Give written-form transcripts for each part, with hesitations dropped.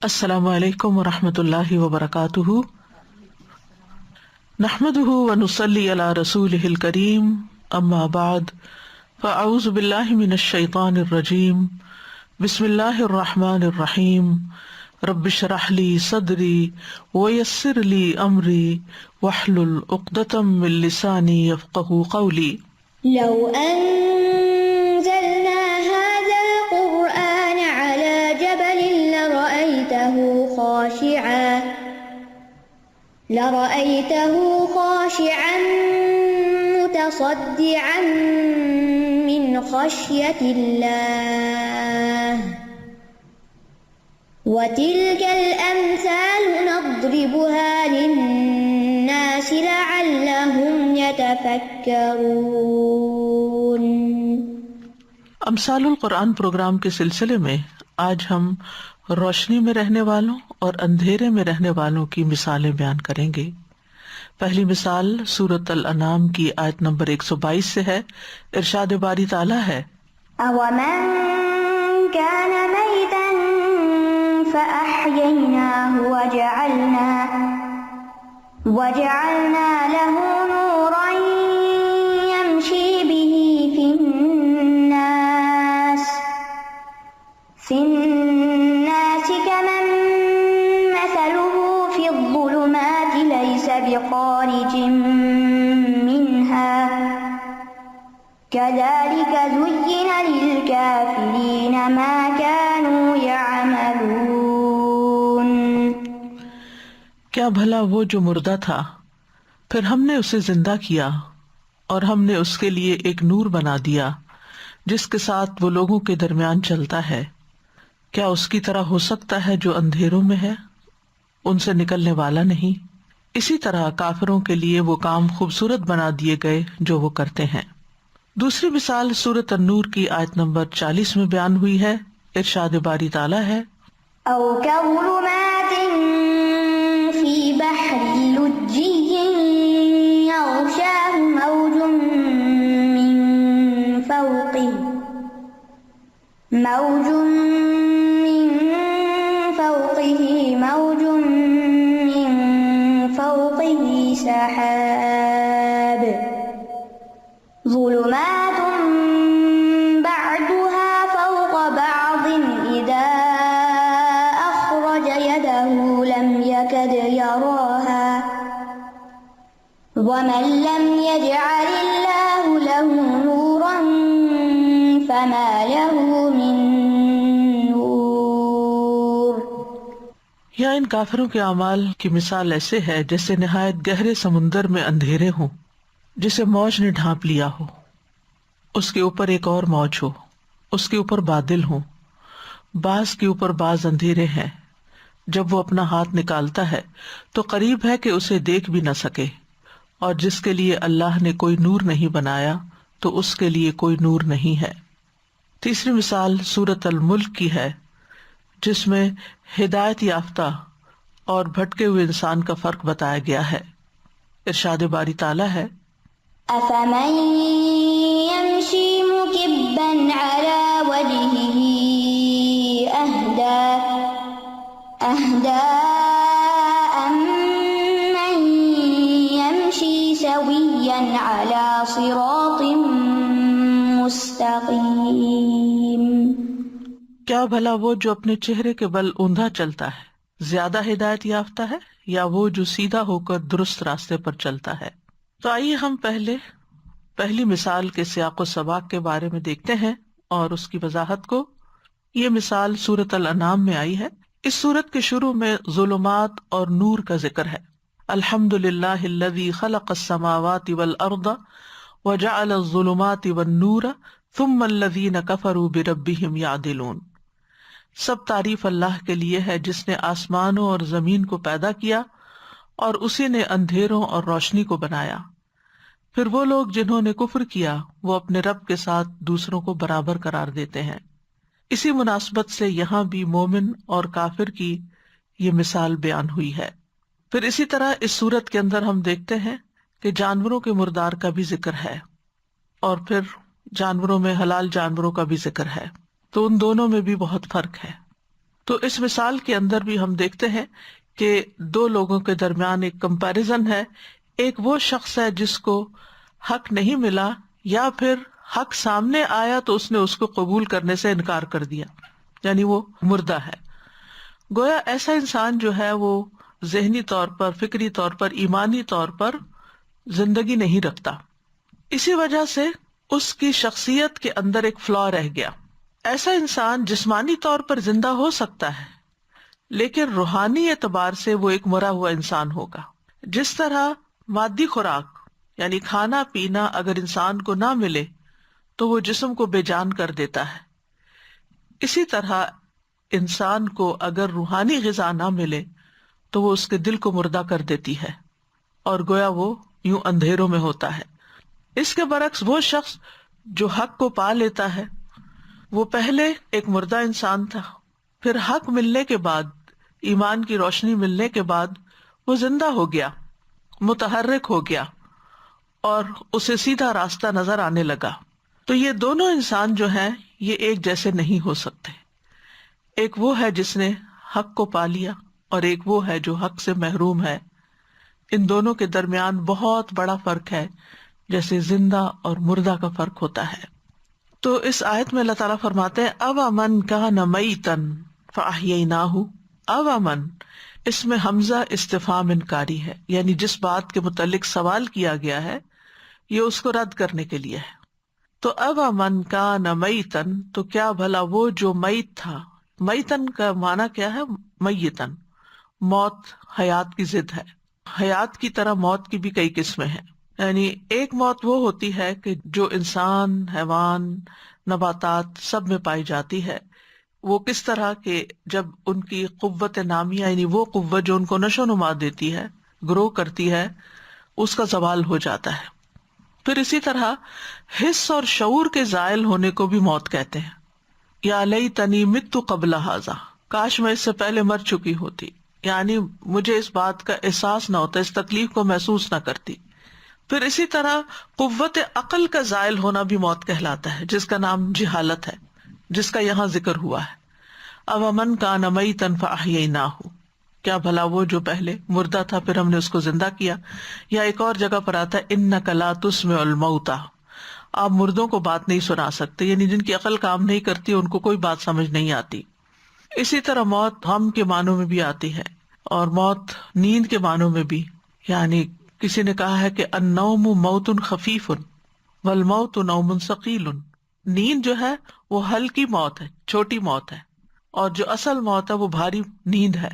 السلام علیکم ورحمۃ اللہ وبرکاتہ، نحمده ونصلی علی رسولہ الکریم، اما بعد فاعوذ باللہ من الشیطان الرجیم، بسم اللہ الرحمن الرحیم، رب اشرح لی صدری ویسر لی امری واحلل عقدۃ من لسانی یفقہوا قولی۔ لو أنزلنا هذا القرآن على جبل لرأيته خاشعا متصدعا من خشية الله وتلك الأمثال نضربها للناس لعلهم يتفكرون۔ امثال القرآن پروگرام کے سلسلے میں آج ہم روشنی میں رہنے والوں اور اندھیرے میں رہنے والوں کی مثالیں بیان کریں گے۔ پہلی مثال سورۃ الانعام کی آیت نمبر 122 سے ہے۔ ارشاد باری تعالیٰ ہے، أَوَمَنْ كَانَ مَيْتًا فَأَحْيَيْنَاهُ وَجَعَلْنَا لَهُ نُورًا يَمْشِي بِهِ في الناس كمن مثله في الظلمات ليس بخارج منها كذلك زين للكافرين ما كانوا يعملون۔ کیا بھلا وہ جو مردہ تھا پھر ہم نے اسے زندہ کیا اور ہم نے اس کے لیے ایک نور بنا دیا جس کے ساتھ وہ لوگوں کے درمیان چلتا ہے، کیا اس کی طرح ہو سکتا ہے جو اندھیروں میں ہے، ان سے نکلنے والا نہیں۔ اسی طرح کافروں کے لیے وہ کام خوبصورت بنا دیے گئے جو وہ کرتے ہیں۔ دوسری مثال سورۃ النور کی آیت نمبر 40 میں بیان ہوئی ہے۔ ارشاد باری تعالیٰ ہے، أو كظلمات في بحر لجي يغشاه موج من فوقه موج من فوقه سحاب ظلمات بعضها فوق بعض إذا أخرج يده لم يكد يراها ومن لم يجعل الله له نورا فما له من نور۔ یا ان کافروں کے اعمال کی مثال ایسے ہے جیسے نہایت گہرے سمندر میں اندھیرے ہوں جسے موج نے ڈھانپ لیا ہو، اس کے اوپر ایک اور موج ہو، اس کے اوپر بادل ہوں، بعض کے اوپر بعض اندھیرے ہیں۔ جب وہ اپنا ہاتھ نکالتا ہے تو قریب ہے کہ اسے دیکھ بھی نہ سکے، اور جس کے لیے اللہ نے کوئی نور نہیں بنایا تو اس کے لیے کوئی نور نہیں ہے۔ تیسری مثال سورۃ الملک کی ہے جس میں ہدایت یافتہ اور بھٹکے ہوئے انسان کا فرق بتایا گیا ہے۔ ارشاد باری تعالیٰ ہے، أفمن يمشي مكبا على وجهه أهدى أمن يمشي سويا على صراط مستقيم۔ کیا بھلا وہ جو اپنے چہرے کے بل اوندھا چلتا ہے زیادہ ہدایت یافتہ ہے یا وہ جو سیدھا ہو کر درست راستے پر چلتا ہے؟ تو آئیے ہم پہلی مثال کے سیاق و سباق کے بارے میں دیکھتے ہیں اور اس کی وضاحت کو۔ یہ مثال سورۃ الانعام میں آئی ہے۔ اس سورت کے شروع میں ظلمات اور نور کا ذکر ہے۔ الحمد للہ الذی خلق السماوات والارض وجعل الظلمات والنور ثم الذین کفروا بربہم یعدلون۔ سب تعریف اللہ کے لیے ہے جس نے آسمانوں اور زمین کو پیدا کیا اور اسی نے اندھیروں اور روشنی کو بنایا، پھر وہ لوگ جنہوں نے کفر کیا وہ اپنے رب کے ساتھ دوسروں کو برابر قرار دیتے ہیں۔ اسی مناسبت سے یہاں بھی مومن اور کافر کی یہ مثال بیان ہوئی ہے۔ پھر اسی طرح اس صورت کے اندر ہم دیکھتے ہیں کہ جانوروں کے مردار کا بھی ذکر ہے اور پھر جانوروں میں حلال جانوروں کا بھی ذکر ہے، تو ان دونوں میں بھی بہت فرق ہے۔ تو اس مثال کے اندر بھی ہم دیکھتے ہیں کہ دو لوگوں کے درمیان ایک کمپیرزن ہے. ایک وہ شخص ہے جس کو حق نہیں ملا، یا پھر حق سامنے آیا تو اس نے اس کو قبول کرنے سے انکار کر دیا، یعنی وہ مردہ ہے. گویا ایسا انسان جو ہے وہ ذہنی طور پر، فکری طور پر، ایمانی طور پر زندگی نہیں رکھتا. اسی وجہ سے اس کی شخصیت کے اندر ایک فلا رہ گیا. ایسا انسان جسمانی طور پر زندہ ہو سکتا ہے لیکن روحانی اعتبار سے وہ ایک مرا ہوا انسان ہوگا. جس طرح مادی خوراک یعنی کھانا پینا اگر انسان کو نہ ملے تو وہ جسم کو بے جان کر دیتا ہے، اسی طرح انسان کو اگر روحانی غذا نہ ملے تو وہ اس کے دل کو مردہ کر دیتی ہے اور گویا وہ یوں اندھیروں میں ہوتا ہے. اس کے برعکس وہ شخص جو حق کو پا لیتا ہے، وہ پہلے ایک مردہ انسان تھا، پھر حق ملنے کے بعد، ایمان کی روشنی ملنے کے بعد وہ زندہ ہو گیا، متحرک ہو گیا اور اسے سیدھا راستہ نظر آنے لگا. تو یہ دونوں انسان جو ہیں یہ ایک جیسے نہیں ہو سکتے. ایک وہ ہے جس نے حق کو پا لیا اور ایک وہ ہے جو حق سے محروم ہے. ان دونوں کے درمیان بہت بڑا فرق ہے، جیسے زندہ اور مردہ کا فرق ہوتا ہے. تو اس آیت میں اللہ تعالیٰ فرماتے ہیں اوامن کان میتن فاحییناہ. اوامن، اس میں حمزہ استفہام انکاری ہے، یعنی جس بات کے متعلق سوال کیا گیا ہے یہ اس کو رد کرنے کے لیے ہے. تو اوامن کان میتن، تو کیا بھلا وہ جو میت تھا. میتن کا معنی کیا ہے؟ میتن، موت حیات کی ضد ہے. حیات کی طرح موت کی بھی کئی قسمیں ہیں. یعنی ایک موت وہ ہوتی ہے کہ جو انسان، حیوان، نباتات سب میں پائی جاتی ہے. وہ کس طرح کہ جب ان کی قوت نامیہ یعنی وہ قوت جو ان کو نشو و نما دیتی ہے، گرو کرتی ہے، اس کا زوال ہو جاتا ہے. پھر اسی طرح حس اور شعور کے زائل ہونے کو بھی موت کہتے ہیں. یا لیتنی مت قبل ھذا، کاش میں اس سے پہلے مر چکی ہوتی، یعنی مجھے اس بات کا احساس نہ ہوتا، اس تکلیف کو محسوس نہ کرتی. پھر اسی طرح قوت عقل کا زائل ہونا بھی موت کہلاتا ہے، جس کا نام جہالت ہے، جس کا یہاں ذکر ہوا ہے. اوامن کان میتا فاحییناہ، کیا بھلا وہ جو پہلے مردہ تھا پھر ہم نے اس کو زندہ کیا. یا ایک اور جگہ پر آتا ہے انک لا تسمع الموتى، آپ مردوں کو بات نہیں سنا سکتے، یعنی جن کی عقل کام نہیں کرتی ان کو کوئی بات سمجھ نہیں آتی. اسی طرح موت غم کے معنوں میں بھی آتی ہے اور موت نیند کے معنوں میں بھی. یعنی کسی نے کہا ہے کہ النوم موت خفیف والموت نوم ثقیل. نیند جو ہے وہ ہلکی موت ہے، چھوٹی موت ہے، اور جو اصل موت ہے وہ بھاری نیند ہے،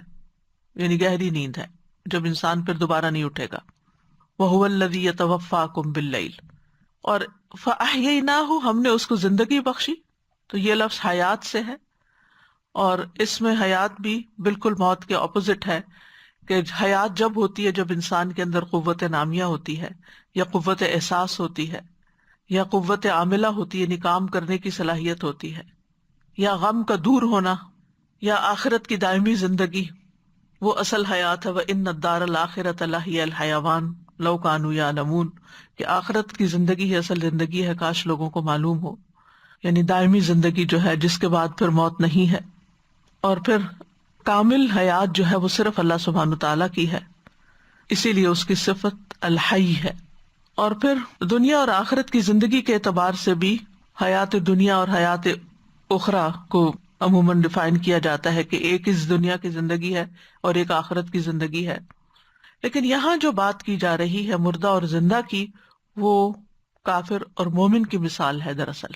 یعنی گہری نیند ہے جب انسان پھر دوبارہ نہیں اٹھے گا. وَهُوَ الَّذِي يَتَوَفَّاكُمْ بِاللَّيْلِ، اور فَأَحْيَيْنَاهُ، ہم نے اس کو زندگی بخشی. تو یہ لفظ حیات سے ہے، اور اس میں حیات بھی بالکل موت کے اپوزٹ ہے کہ حیات جب ہوتی ہے جب انسان کے اندر قوت نامیہ ہوتی ہے، یا قوت احساس ہوتی ہے، یا قوت عاملہ ہوتی ہے، یعنی کام کرنے کی صلاحیت ہوتی ہے، یا غم کا دور ہونا، یا آخرت کی دائمی زندگی، وہ اصل حیات ہے. وَإِنَّ الدَّارَ الْآخِرَةَ لَهِيَ الْحَيَوَانُ لَوْ كَانُوا يَعْلَمُونَ، کہ آخرت کی زندگی ہے اصل زندگی ہے، کاش لوگوں کو معلوم ہو. یعنی دائمی زندگی جو ہے جس کے بعد پھر موت نہیں ہے. اور پھر کامل حیات جو ہے وہ صرف اللہ سبحانہ تعالیٰ کی ہے، اسی لیے اس کی صفت الحی ہے. اور پھر دنیا اور آخرت کی زندگی کے اعتبار سے بھی حیات دنیا اور حیات اخرى کو عموماً ڈیفائن کیا جاتا ہے کہ ایک اس دنیا کی زندگی ہے اور ایک آخرت کی زندگی ہے. لیکن یہاں جو بات کی جا رہی ہے مردہ اور زندہ کی، وہ کافر اور مومن کی مثال ہے دراصل.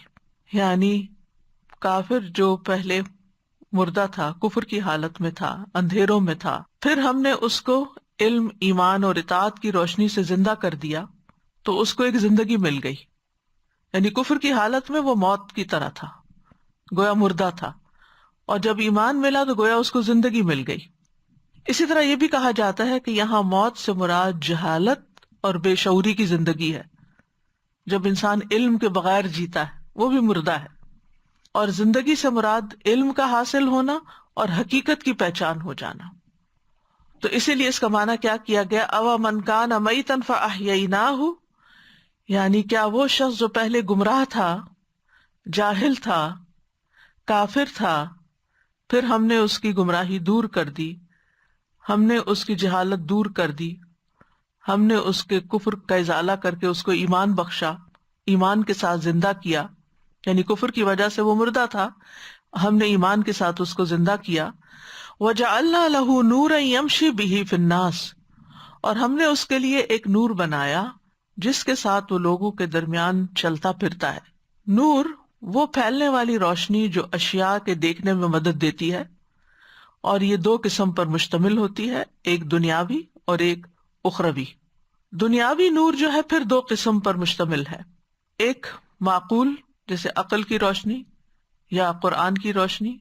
یعنی کافر جو پہلے مردہ تھا، کفر کی حالت میں تھا، اندھیروں میں تھا، پھر ہم نے اس کو علم، ایمان اور اطاعت کی روشنی سے زندہ کر دیا تو اس کو ایک زندگی مل گئی. یعنی کفر کی حالت میں وہ موت کی طرح تھا، گویا مردہ تھا، اور جب ایمان ملا تو گویا اس کو زندگی مل گئی. اسی طرح یہ بھی کہا جاتا ہے کہ یہاں موت سے مراد جہالت اور بے شعوری کی زندگی ہے، جب انسان علم کے بغیر جیتا ہے وہ بھی مردہ ہے. اور زندگی سے مراد علم کا حاصل ہونا اور حقیقت کی پہچان ہو جانا. تو اسی لیے اس کا معنی کیا کیا گیا، اوامن کان میتا فاحییناہ، یعنی کیا وہ شخص جو پہلے گمراہ تھا، جاہل تھا، کافر تھا، پھر ہم نے اس کی گمراہی دور کر دی، ہم نے اس کی جہالت دور کر دی، ہم نے اس کے کفر کا ازالہ کر کے اس کو ایمان بخشا، ایمان کے ساتھ زندہ کیا، یعنی کفر کی وجہ سے وہ مردہ تھا، ہم نے ایمان کے ساتھ اس کو زندہ کیا۔ وَجَعَلْنَا لَهُ نُورًا يَمْشِي بِهِ فِي النَّاسِ، اور ہم نے اس کے لیے ایک نور بنایا جس کے ساتھ وہ لوگوں کے درمیان چلتا پھرتا ہے۔ نور وہ پھیلنے والی روشنی جو اشیاء کے دیکھنے میں مدد دیتی ہے، اور یہ دو قسم پر مشتمل ہوتی ہے، ایک دنیاوی اور ایک اخروی۔ دنیاوی نور جو ہے پھر دو قسم پر مشتمل ہے، ایک معقول جیسے عقل کی روشنی یا قرآن کی روشنی،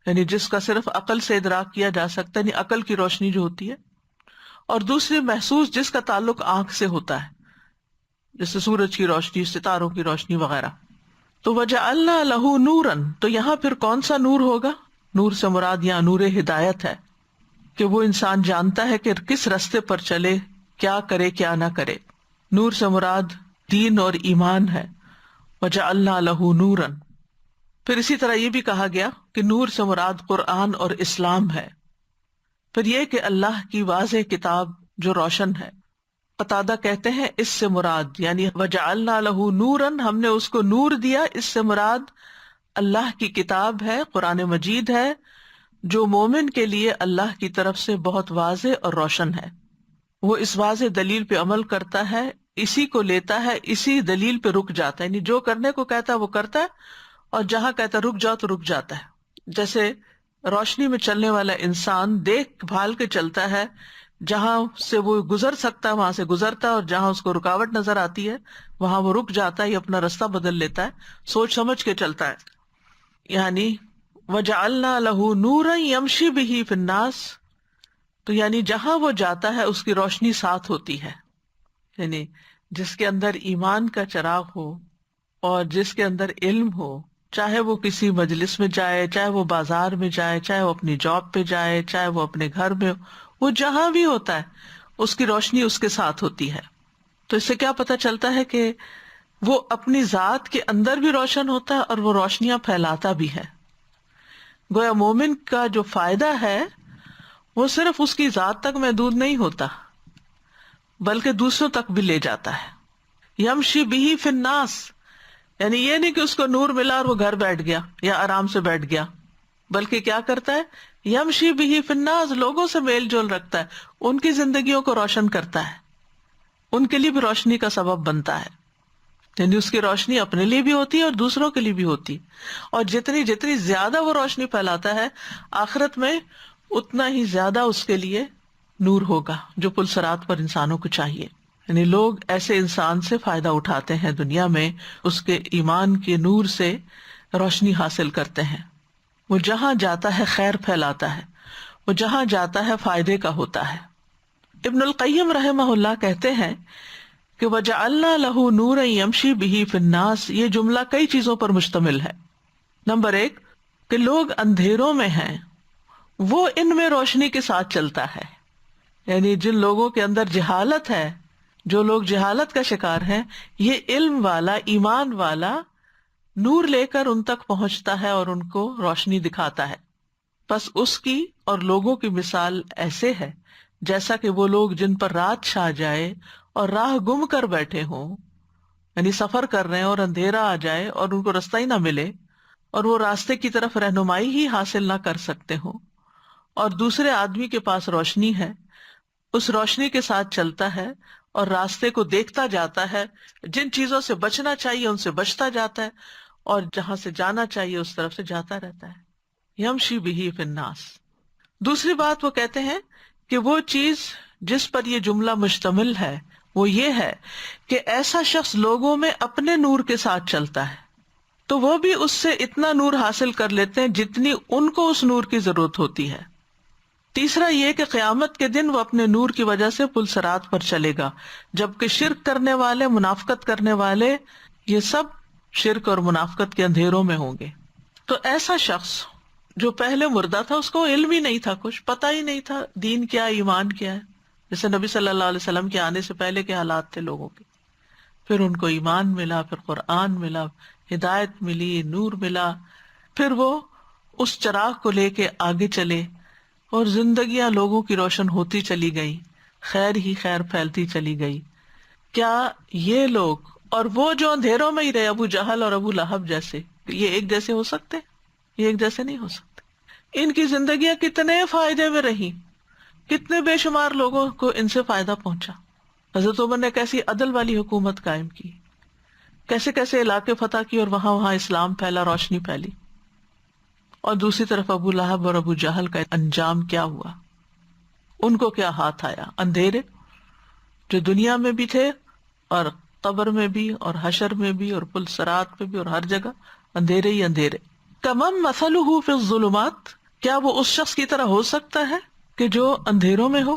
یعنی جس کا صرف عقل سے ادراک کیا جا سکتا ہے، یعنی عقل کی روشنی جو ہوتی ہے، اور دوسری محسوس جس کا تعلق آنکھ سے ہوتا ہے، جیسے سورج کی روشنی، ستاروں کی روشنی وغیرہ۔ تو وجعلنا لہ نورن، تو یہاں پھر کون سا نور ہوگا؟ نور سے مراد یہاں نور ہدایت ہے، کہ وہ انسان جانتا ہے کہ کس رستے پر چلے، کیا کرے کیا نہ کرے۔ نور سے مراد دین اور ایمان ہے، وجعلنا لہ نورن۔ پھر اسی طرح یہ بھی کہا گیا کہ نور سے مراد قرآن اور اسلام ہے۔ پھر یہ کہ اللہ کی واضح کتاب جو روشن ہے۔ قتادہ کہتے ہیں اس سے مراد یعنی وجعلنا لہ نورن، ہم نے اس کو نور دیا، اس سے مراد اللہ کی کتاب ہے، قرآن مجید ہے، جو مومن کے لیے اللہ کی طرف سے بہت واضح اور روشن ہے۔ وہ اس واضح دلیل پہ عمل کرتا ہے، اسی کو لیتا ہے، اسی دلیل پہ رک جاتا ہے، یعنی جو کرنے کو کہتا ہے وہ کرتا ہے، اور جہاں کہتا ہے رک جاؤ تو رک جاتا ہے۔ جیسے روشنی میں چلنے والا انسان دیکھ بھال کے چلتا ہے، جہاں سے وہ گزر سکتا ہے وہاں سے گزرتا ہے، اور جہاں اس کو رکاوٹ نظر آتی ہے وہاں وہ رک جاتا ہے یا اپنا راستہ بدل لیتا ہے، سوچ سمجھ کے چلتا ہے۔ یعنی وجعلنا لہ نورا یمشی بہ فی الناس، تو یعنی جہاں وہ جاتا ہے اس کی روشنی ساتھ ہوتی ہے، یعنی جس کے اندر ایمان کا چراغ ہو اور جس کے اندر علم ہو، چاہے وہ کسی مجلس میں جائے، چاہے وہ بازار میں جائے، چاہے وہ اپنی جاب پہ جائے، چاہے وہ اپنے گھر میں ہو، وہ جہاں بھی ہوتا ہے اس کی روشنی اس کے ساتھ ہوتی ہے۔ تو اس سے کیا پتہ چلتا ہے کہ وہ اپنی ذات کے اندر بھی روشن ہوتا ہے اور وہ روشنیاں پھیلاتا بھی ہے۔ گویا مومن کا جو فائدہ ہے وہ صرف اس کی ذات تک محدود نہیں ہوتا بلکہ دوسروں تک بھی لے جاتا ہے۔ یمشی بہ فی الناس، یعنی یہ نہیں کہ اس کو نور ملا اور وہ گھر بیٹھ گیا یا آرام سے بیٹھ گیا، بلکہ کیا کرتا ہے، یمشی بہ فی الناس، لوگوں سے میل جول رکھتا ہے، ان کی زندگیوں کو روشن کرتا ہے، ان کے لیے بھی روشنی کا سبب بنتا ہے، یعنی اس کی روشنی اپنے لیے بھی ہوتی ہے اور دوسروں کے لیے بھی ہوتی، اور جتنی زیادہ وہ روشنی پھیلاتا ہے آخرت میں اتنا ہی زیادہ اس کے لیے نور ہوگا جو پلسرات پر انسانوں کو چاہیے۔ یعنی لوگ ایسے انسان سے فائدہ اٹھاتے ہیں دنیا میں، اس کے ایمان کے نور سے روشنی حاصل کرتے ہیں۔ وہ جہاں جاتا ہے خیر پھیلاتا ہے، وہ جہاں جاتا ہے فائدے کا ہوتا ہے۔ ابن القیم رحمہ اللہ کہتے ہیں کہ وجعلنا لہ نورا یمشی بہ فی الناس، یہ جملہ کئی چیزوں پر مشتمل ہے۔ نمبر ایک کہ لوگ اندھیروں میں ہیں، وہ ان میں روشنی کے ساتھ چلتا ہے، یعنی جن لوگوں کے اندر جہالت ہے، جو لوگ جہالت کا شکار ہیں، یہ علم والا، ایمان والا نور لے کر ان تک پہنچتا ہے اور ان کو روشنی دکھاتا ہے۔ بس اس کی اور لوگوں کی مثال ایسے ہے جیسا کہ وہ لوگ جن پر رات چھا جائے اور راہ گم کر بیٹھے ہوں، یعنی سفر کر رہے ہیں اور اندھیرا آ جائے اور ان کو رستہ ہی نہ ملے اور وہ راستے کی طرف رہنمائی ہی حاصل نہ کر سکتے ہوں، اور دوسرے آدمی کے پاس روشنی ہے، اس روشنی کے ساتھ چلتا ہے اور راستے کو دیکھتا جاتا ہے، جن چیزوں سے بچنا چاہیے ان سے بچتا جاتا ہے، اور جہاں سے جانا چاہیے اس طرف سے جاتا رہتا ہے۔ یمشی بہ فی الناس۔ دوسری بات وہ کہتے ہیں کہ وہ چیز جس پر یہ جملہ مشتمل ہے وہ یہ ہے کہ ایسا شخص لوگوں میں اپنے نور کے ساتھ چلتا ہے تو وہ بھی اس سے اتنا نور حاصل کر لیتے ہیں جتنی ان کو اس نور کی ضرورت ہوتی ہے۔ تیسرا یہ کہ قیامت کے دن وہ اپنے نور کی وجہ سے پل صراط پر چلے گا، جبکہ شرک کرنے والے، منافقت کرنے والے، یہ سب شرک اور منافقت کے اندھیروں میں ہوں گے۔ تو ایسا شخص جو پہلے مردہ تھا، اس کو علم ہی نہیں تھا، کچھ پتہ ہی نہیں تھا دین کیا، ایمان کیا ہے، جیسے نبی صلی اللہ علیہ وسلم کے آنے سے پہلے کے حالات تھے لوگوں کے، پھر ان کو ایمان ملا، پھر قرآن ملا، ہدایت ملی، نور ملا، پھر وہ اس چراغ کو لے کے آگے چلے اور زندگیاں لوگوں کی روشن ہوتی چلی گئی، خیر ہی خیر پھیلتی چلی گئی. کیا یہ لوگ اور وہ جو اندھیروں میں ہی رہے، ابو جہل اور ابو لہب جیسے، یہ ایک جیسے ہو سکتے؟ یہ ایک جیسے نہیں ہو سکتے. ان کی زندگیاں کتنے فائدے میں رہی، کتنے بے شمار لوگوں کو ان سے فائدہ پہنچا. حضرت عمر نے کیسی عدل والی حکومت قائم کی، کیسے کیسے علاقے فتح کی اور وہاں وہاں اسلام پھیلا، روشنی پھیلی. اور دوسری طرف ابو لہب اور ابو جہل کا انجام کیا ہوا، ان کو کیا ہاتھ آیا؟ اندھیرے جو دنیا میں بھی تھے اور قبر میں بھی اور حشر میں بھی اور پل صراط میں بھی اور ہر جگہ اندھیرے ہی اندھیرے. کمم مثلہ فی الظلمات، کیا وہ اس شخص کی طرح ہو سکتا ہے کہ جو اندھیروں میں ہو؟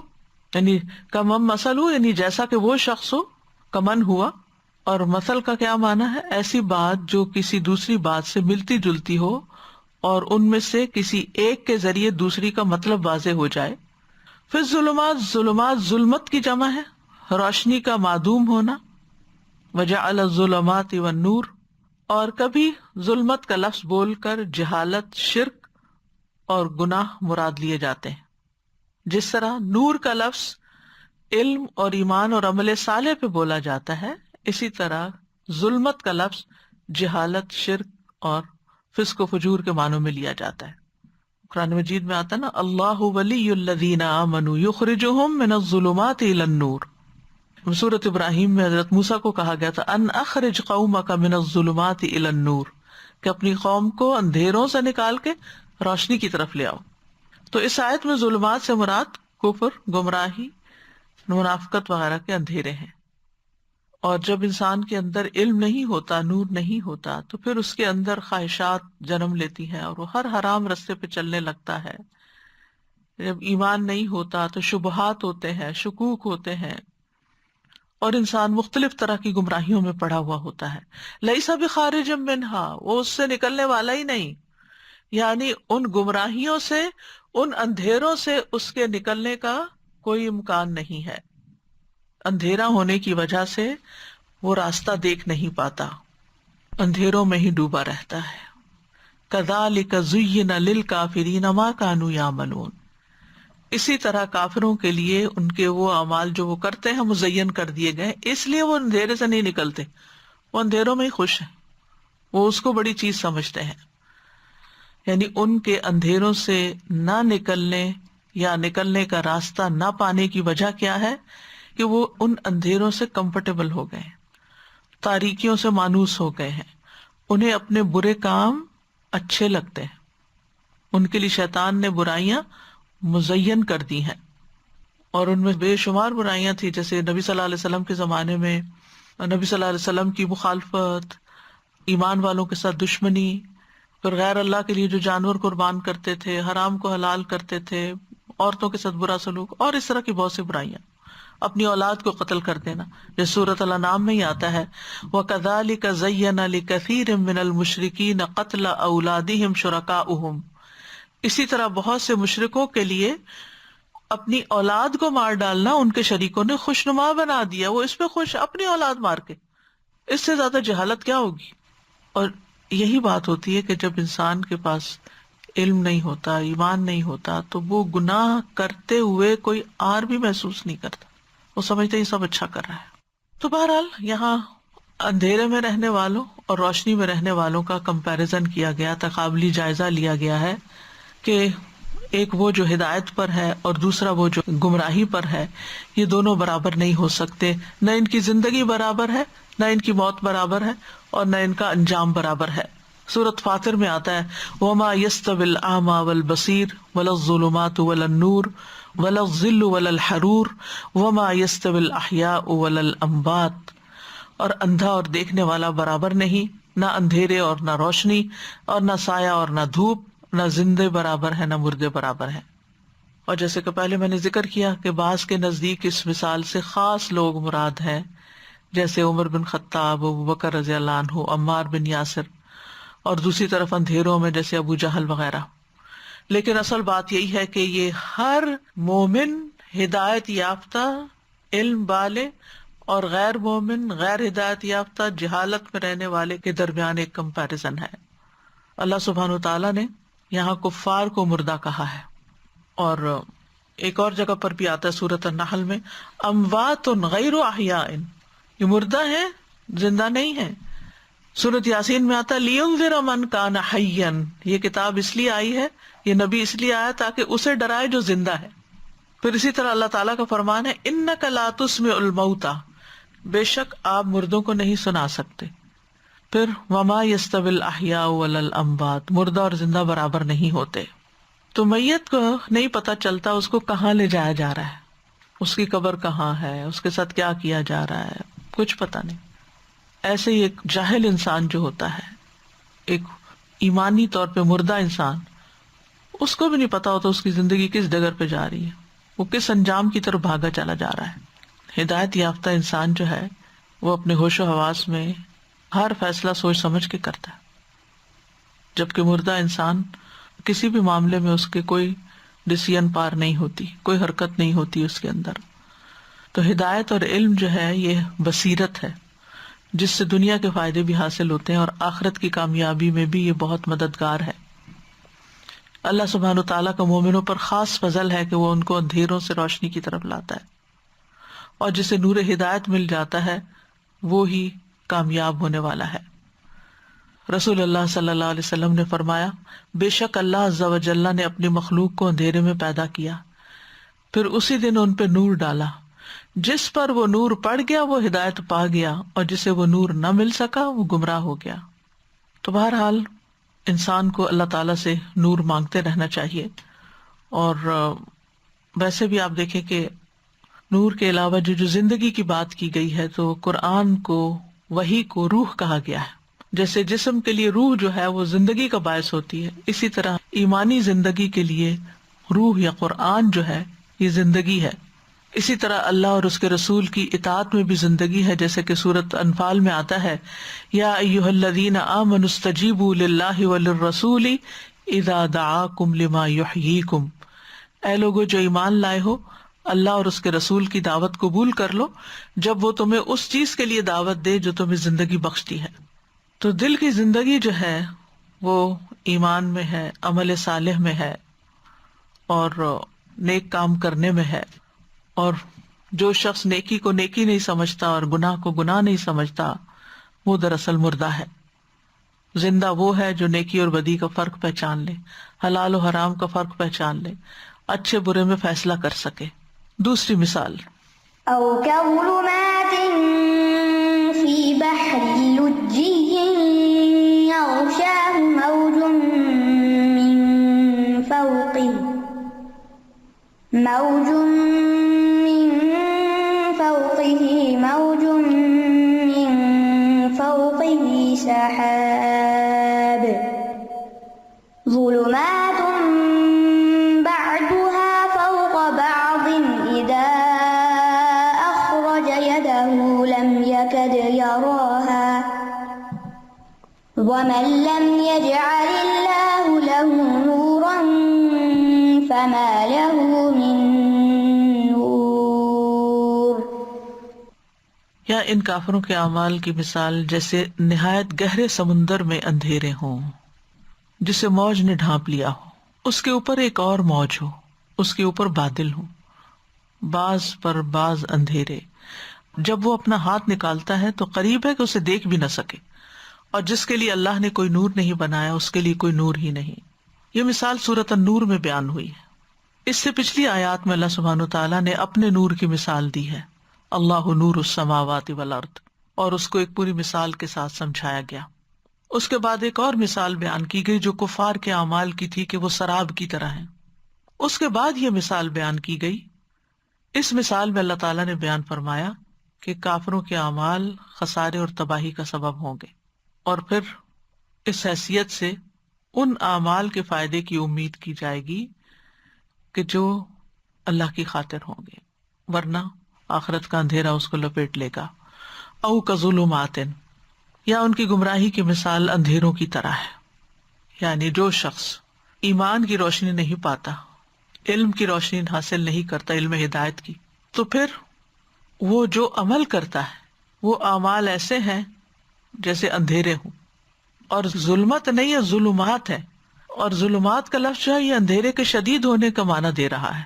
یعنی کمم مثلہ یعنی جیسا کہ وہ شخص ہو، کمن ہوا. اور مثل کا کیا معنی ہے؟ ایسی بات جو کسی دوسری بات سے ملتی جلتی ہو اور ان میں سے کسی ایک کے ذریعے دوسری کا مطلب واضح ہو جائے. پھر ظلمات، ظلمات ظلمت کی جمع ہے، روشنی کا معدوم ہونا. وجعل الظلمات والنور، اور کبھی ظلمت کا لفظ بول کر جہالت، شرک اور گناہ مراد لیے جاتے ہیں. جس طرح نور کا لفظ علم اور ایمان اور عمل صالح پہ بولا جاتا ہے، اسی طرح ظلمت کا لفظ جہالت، شرک اور فسق و فجور کے معنوں میں لیا جاتا ہے. قرآن مجید میں آتا نا، اللہ ولی الذین آمنوا یخرجہم من الظلمات الی النور. سورۃ ابراہیم میں حضرت موسیٰ کو کہا گیا تھا ان اخرج قومک من الظلمات الی النور، کہ اپنی قوم کو اندھیروں سے نکال کے روشنی کی طرف لے آؤ. تو اس آیت میں ظلمات سے مراد کفر، گمراہی، منافقت وغیرہ کے اندھیرے ہیں. اور جب انسان کے اندر علم نہیں ہوتا، نور نہیں ہوتا، تو پھر اس کے اندر خواہشات جنم لیتی ہیں اور وہ ہر حرام رستے پہ چلنے لگتا ہے. جب ایمان نہیں ہوتا تو شبہات ہوتے ہیں، شکوک ہوتے ہیں، اور انسان مختلف طرح کی گمراہیوں میں پڑا ہوا ہوتا ہے. لیس بخارج منہا، وہ اس سے نکلنے والا ہی نہیں. یعنی ان گمراہیوں سے، ان اندھیروں سے اس کے نکلنے کا کوئی امکان نہیں ہے. اندھیرا ہونے کی وجہ سے وہ راستہ دیکھ نہیں پاتا، اندھیروں میں ہی ڈوبا رہتا ہے. کذالک زین للکافرین ما کانوا یعملون، اسی طرح کافروں کے لیے ان کے وہ اعمال جو وہ کرتے ہیں مزین کر دیے گئے، اس لیے وہ اندھیرے سے نہیں نکلتے، وہ اندھیروں میں ہی خوش ہیں، وہ اس کو بڑی چیز سمجھتے ہیں. یعنی ان کے اندھیروں سے نہ نکلنے یا نکلنے کا راستہ نہ پانے کی وجہ کیا ہے کہ وہ ان اندھیروں سے کمفرٹیبل ہو گئے، تاریکیوں سے مانوس ہو گئے ہیں. انہیں اپنے برے کام اچھے لگتے ہیں، ان کے لیے شیطان نے برائیاں مزین کر دی ہیں، اور ان میں بے شمار برائیاں تھیں. جیسے نبی صلی اللہ علیہ وسلم کے زمانے میں نبی صلی اللہ علیہ وسلم کی مخالفت، ایمان والوں کے ساتھ دشمنی، پھر غیر اللہ کے لیے جو جانور قربان کرتے تھے، حرام کو حلال کرتے تھے، عورتوں کے ساتھ برا سلوک، اور اس طرح کی بہت سی برائیاں. اپنی اولاد کو قتل کر دینا، جیسے سورۃ الانعام میں ہی آتا ہے وَكَذَلِكَ زَيَّنَ لِكَثِيرٍ مِّنَ الْمُشْرِكِينَ قَتْلَ أَوْلَادِهِمْ شُرَكَاؤُهُمْ. اسی طرح بہت سے مشرکوں کے لیے اپنی اولاد کو مار ڈالنا ان کے شریکوں نے خوشنما بنا دیا، وہ اس پہ خوش، اپنی اولاد مار کے. اس سے زیادہ جہالت کیا ہوگی؟ اور یہی بات ہوتی ہے کہ جب انسان کے پاس علم نہیں ہوتا، ایمان نہیں ہوتا، تو وہ گناہ کرتے ہوئے کوئی آر بھی محسوس نہیں کرتا، وہ سمجھتے ہی سب اچھا کر رہا ہے. تو بہرحال یہاں اندھیرے میں رہنے والوں اور روشنی میں رہنے والوں کا کمپیریزن کیا گیا، تقابلی جائزہ لیا گیا ہے کہ ایک وہ جو ہدایت پر ہے اور دوسرا وہ جو گمراہی پر ہے، یہ دونوں برابر نہیں ہو سکتے. نہ ان کی زندگی برابر ہے، نہ ان کی موت برابر ہے، اور نہ ان کا انجام برابر ہے. سورۃ فاطر میں آتا ہے وَمَا يَسْتَوِي الْأَعْمَى وَالْبَصِيرُ وَلَا الظُّلُمَاتُ وَلَا النُّورُ وَلَا الظِّلُّ وَلَا الْحَرُورُ وَمَا يَسْتَوِي الْأَحْيَاءُ وَلَا الْأَمْوَاتُ. اور اندھا اور دیکھنے والا برابر نہیں، نہ اندھیرے اور نہ روشنی، اور نہ سایہ اور نہ دھوپ، نہ زندے برابر ہے نہ مردے برابر ہیں. اور جیسے کہ پہلے میں نے ذکر کیا کہ بعض کے نزدیک اس مثال سے خاص لوگ مراد ہیں، جیسے عمر بن خطاب، ابو بکر رضی اللہ عنہ، عمار بن یاسر، اور دوسری طرف اندھیروں میں جیسے ابو جہل وغیرہ. لیکن اصل بات یہی ہے کہ یہ ہر مومن ہدایت یافتہ، علم والے، اور غیر مومن، غیر ہدایت یافتہ، جہالت میں رہنے والے کے درمیان ایک کمپیریزن ہے. اللہ سبحانہ وتعالیٰ نے یہاں کفار کو مردہ کہا ہے. اور ایک اور جگہ پر بھی آتا ہے سورۃ النحل میں اموات غیر احیاء، یہ مردہ ہیں زندہ نہیں ہیں. سورۃ یاسین میں آتا ہے لینذر من کان حیا، یہ کتاب اس لیے آئی ہے، یہ نبی اس لیے آیا تاکہ اسے ڈرائے جو زندہ ہے. پھر اسی طرح اللہ تعالیٰ کا فرمان ہے انک لا تسمع الموتى، بے شک آپ مردوں کو نہیں سنا سکتے. پھر وما یستوی الاحیاء ولا الاموات، مردہ اور زندہ برابر نہیں ہوتے. تو میت کو نہیں پتہ چلتا اس کو کہاں لے جایا جا رہا ہے، اس کی قبر کہاں ہے، اس کے ساتھ کیا کیا جا رہا ہے، کچھ پتہ نہیں. ایسے ہی ایک جاہل انسان جو ہوتا ہے، ایک ایمانی طور پہ مردہ انسان، اس کو بھی نہیں پتا ہوتا اس کی زندگی کس ڈگر پہ جا رہی ہے، وہ کس انجام کی طرف بھاگا چلا جا رہا ہے. ہدایت یافتہ انسان جو ہے وہ اپنے ہوش و حواس میں ہر فیصلہ سوچ سمجھ کے کرتا ہے، جبکہ مردہ انسان کسی بھی معاملے میں اس کے کوئی ڈیسیژن پار نہیں ہوتی، کوئی حرکت نہیں ہوتی اس کے اندر. تو ہدایت اور علم جو ہے یہ بصیرت ہے جس سے دنیا کے فائدے بھی حاصل ہوتے ہیں اور آخرت کی کامیابی میں بھی یہ بہت مددگار ہے. اللہ سبحانہ تعالیٰ کا مومنوں پر خاص فضل ہے کہ وہ ان کو اندھیروں سے روشنی کی طرف لاتا ہے، اور جسے نور ہدایت مل جاتا ہے وہ ہی کامیاب ہونے والا ہے. رسول اللہ صلی اللہ علیہ وسلم نے فرمایا بے شک اللہ عز و جل نے اپنی مخلوق کو اندھیرے میں پیدا کیا، پھر اسی دن ان پہ نور ڈالا، جس پر وہ نور پڑ گیا وہ ہدایت پا گیا، اور جسے وہ نور نہ مل سکا وہ گمراہ ہو گیا. تو بہرحال انسان کو اللہ تعالیٰ سے نور مانگتے رہنا چاہیے. اور ویسے بھی آپ دیکھیں کہ نور کے علاوہ جو زندگی کی بات کی گئی ہے تو قرآن کو، وحی کو روح کہا گیا ہے. جیسے جسم کے لیے روح جو ہے وہ زندگی کا باعث ہوتی ہے، اسی طرح ایمانی زندگی کے لیے روح یا قرآن جو ہے یہ زندگی ہے. اسی طرح اللہ اور اس کے رسول کی اطاعت میں بھی زندگی ہے، جیسے کہ سورۃ انفال میں آتا ہے یا ایھا الذین آمنوا استجیبوا للہ وللرسول اذا دعاکم لما یحییکم، اے لوگو جو ایمان لائے ہو، اللہ اور اس کے رسول کی دعوت قبول کر لو جب وہ تمہیں اس چیز کے لیے دعوت دے جو تمہیں زندگی بخشتی ہے. تو دل کی زندگی جو ہے وہ ایمان میں ہے، عمل صالح میں ہے، اور نیک کام کرنے میں ہے. اور جو شخص نیکی کو نیکی نہیں سمجھتا اور گناہ کو گناہ نہیں سمجھتا وہ دراصل مردہ ہے. زندہ وہ ہے جو نیکی اور بدی کا فرق پہچان لے، حلال و حرام کا فرق پہچان لے، اچھے برے میں فیصلہ کر سکے. دوسری مثال أو كظلمات في بحر لجي يغشاه موج من فوقه موج من فوقه سحاب ظلمات بعضها فوق بعض إذا أخرج يده لم يكد يراها ومن لم يجعل الله له نورا فما له من نور. یا ان کافروں کے اعمال کی مثال جیسے نہایت گہرے سمندر میں اندھیرے ہوں جسے موج نے ڈھانپ لیا ہو، اس کے اوپر ایک اور موج ہو، اس کے اوپر بادل ہو، باز پر باز اندھیرے. جب وہ اپنا ہاتھ نکالتا ہے تو قریب ہے کہ اسے دیکھ بھی نہ سکے، اور جس کے لیے اللہ نے کوئی نور نہیں بنایا اس کے لیے کوئی نور ہی نہیں. یہ مثال سورۃ النور میں بیان ہوئی ہے. اس سے پچھلی آیات میں اللہ سبحانہ تعالیٰ نے اپنے نور کی مثال دی ہے، اللہ نور السماوات والارض، اور اس کو ایک پوری مثال کے ساتھ سمجھایا گیا. اس کے بعد ایک اور مثال بیان کی گئی جو کفار کے اعمال کی تھی کہ وہ سراب کی طرح ہیں. اس کے بعد یہ مثال بیان کی گئی. اس مثال میں اللہ تعالیٰ نے بیان فرمایا کہ کافروں کے اعمال خسارے اور تباہی کا سبب ہوں گے، اور پھر اس حیثیت سے ان اعمال کے فائدے کی امید کی جائے گی کہ جو اللہ کی خاطر ہوں گے، ورنہ آخرت کا اندھیرا اس کو لپیٹ لے گا. او کظلمات، یا ان کی گمراہی کی مثال اندھیروں کی طرح ہے، یعنی جو شخص ایمان کی روشنی نہیں پاتا، علم کی روشنی حاصل نہیں کرتا، علم ہدایت کی، تو پھر وہ جو عمل کرتا ہے وہ اعمال ایسے ہیں جیسے اندھیرے ہوں، اور ظلمت نہیں ہے، ظلمات ہے. اور ظلمات کا لفظ جو ہے یہ اندھیرے کے شدید ہونے کا معنی دے رہا ہے،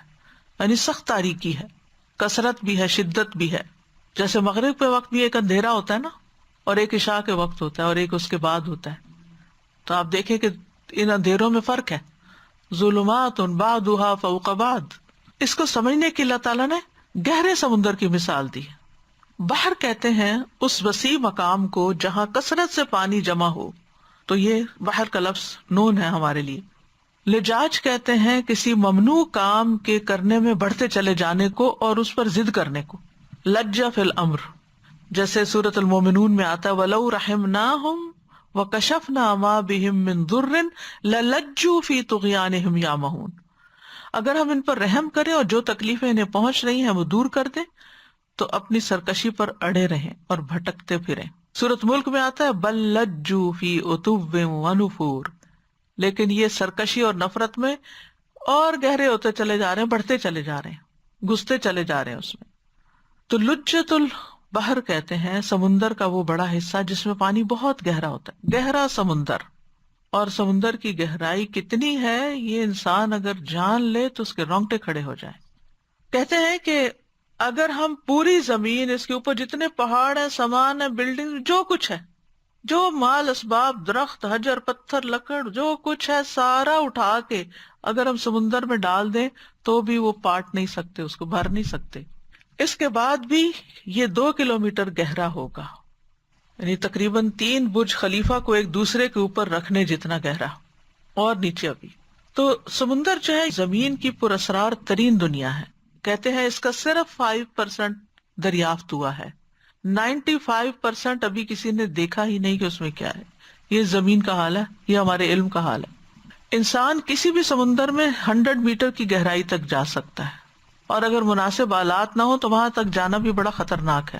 یعنی سخت تاریکی ہے، کثرت بھی ہے، شدت بھی ہے. جیسے مغرب کے وقت بھی ایک اندھیرا ہوتا ہے نا، اور ایک عشاء کے وقت ہوتا ہے، اور ایک اس کے بعد ہوتا ہے. تو آپ دیکھیں کہ ان اندھیروں میں فرق ہے. ظلمات بعضها فوق بعض. اس کو سمجھنے کے اللہ تعالیٰ نے گہرے سمندر کی مثال دی. بحر کہتے ہیں اس وسیع مقام کو جہاں کثرت سے پانی جمع ہو، تو یہ بحر کا لفظ نون ہے ہمارے لیے. لجاج کہتے ہیں کسی ممنوع کام کے کرنے میں بڑھتے چلے جانے کو اور اس پر ضد کرنے کو. لجّ فی الامر، جیسے سورۃ المومنون میں آتا ہے وَلَوْ رَحِمْنَاهُمْ وَكَشَفْنَا مَا بِهِمْ مِنْ ضُرٍّ لَلَجُّوا فِي طُغْيَانِهِمْ يَعْمَهُونَ. اگر ہم ان پر رحم کریں اور جو تکلیفیں انہیں پہنچ رہی ہیں وہ دور کر دیں تو اپنی سرکشی پر اڑے رہیں اور بھٹکتے پھریں. سورۃ ملک میں آتا ہے بل لجوا فی عتو ونفور، لیکن یہ سرکشی اور نفرت میں اور گہرے ہوتے چلے جا رہے ہیں، بڑھتے چلے جا رہے ہیں، گھستے چلے جا رہے ہیں اس میں. تو لجۃ البحر کہتے ہیں سمندر کا وہ بڑا حصہ جس میں پانی بہت گہرا ہوتا ہے، گہرا سمندر. اور سمندر کی گہرائی کتنی ہے یہ انسان اگر جان لے تو اس کے رونگٹے کھڑے ہو جائیں. کہتے ہیں کہ اگر ہم پوری زمین، اس کے اوپر جتنے پہاڑ ہیں، سامان ہے، بلڈنگ، جو کچھ ہے، جو مال اسباب، درخت، حجر، پتھر، لکڑ، جو کچھ ہے سارا اٹھا کے اگر ہم سمندر میں ڈال دیں تو بھی وہ پاٹ نہیں سکتے، اس کو بھر نہیں سکتے. اس کے بعد بھی یہ 2 کلومیٹر گہرا ہوگا، یعنی تقریباً 3 برج خلیفہ کو ایک دوسرے کے اوپر رکھنے جتنا گہرا، اور نیچے ابھی. تو سمندر جو ہے زمین کی پراسرار ترین دنیا ہے. کہتے ہیں اس کا صرف 5% دریافت ہوا ہے، 95% ابھی کسی نے دیکھا ہی نہیں کہ اس میں کیا ہے. یہ زمین کا حال ہے، یہ ہمارے علم کا حال ہے. انسان کسی بھی سمندر میں 100 میٹر کی گہرائی تک جا سکتا ہے، اور اگر مناسب آلات نہ ہو تو وہاں تک جانا بھی بڑا خطرناک ہے.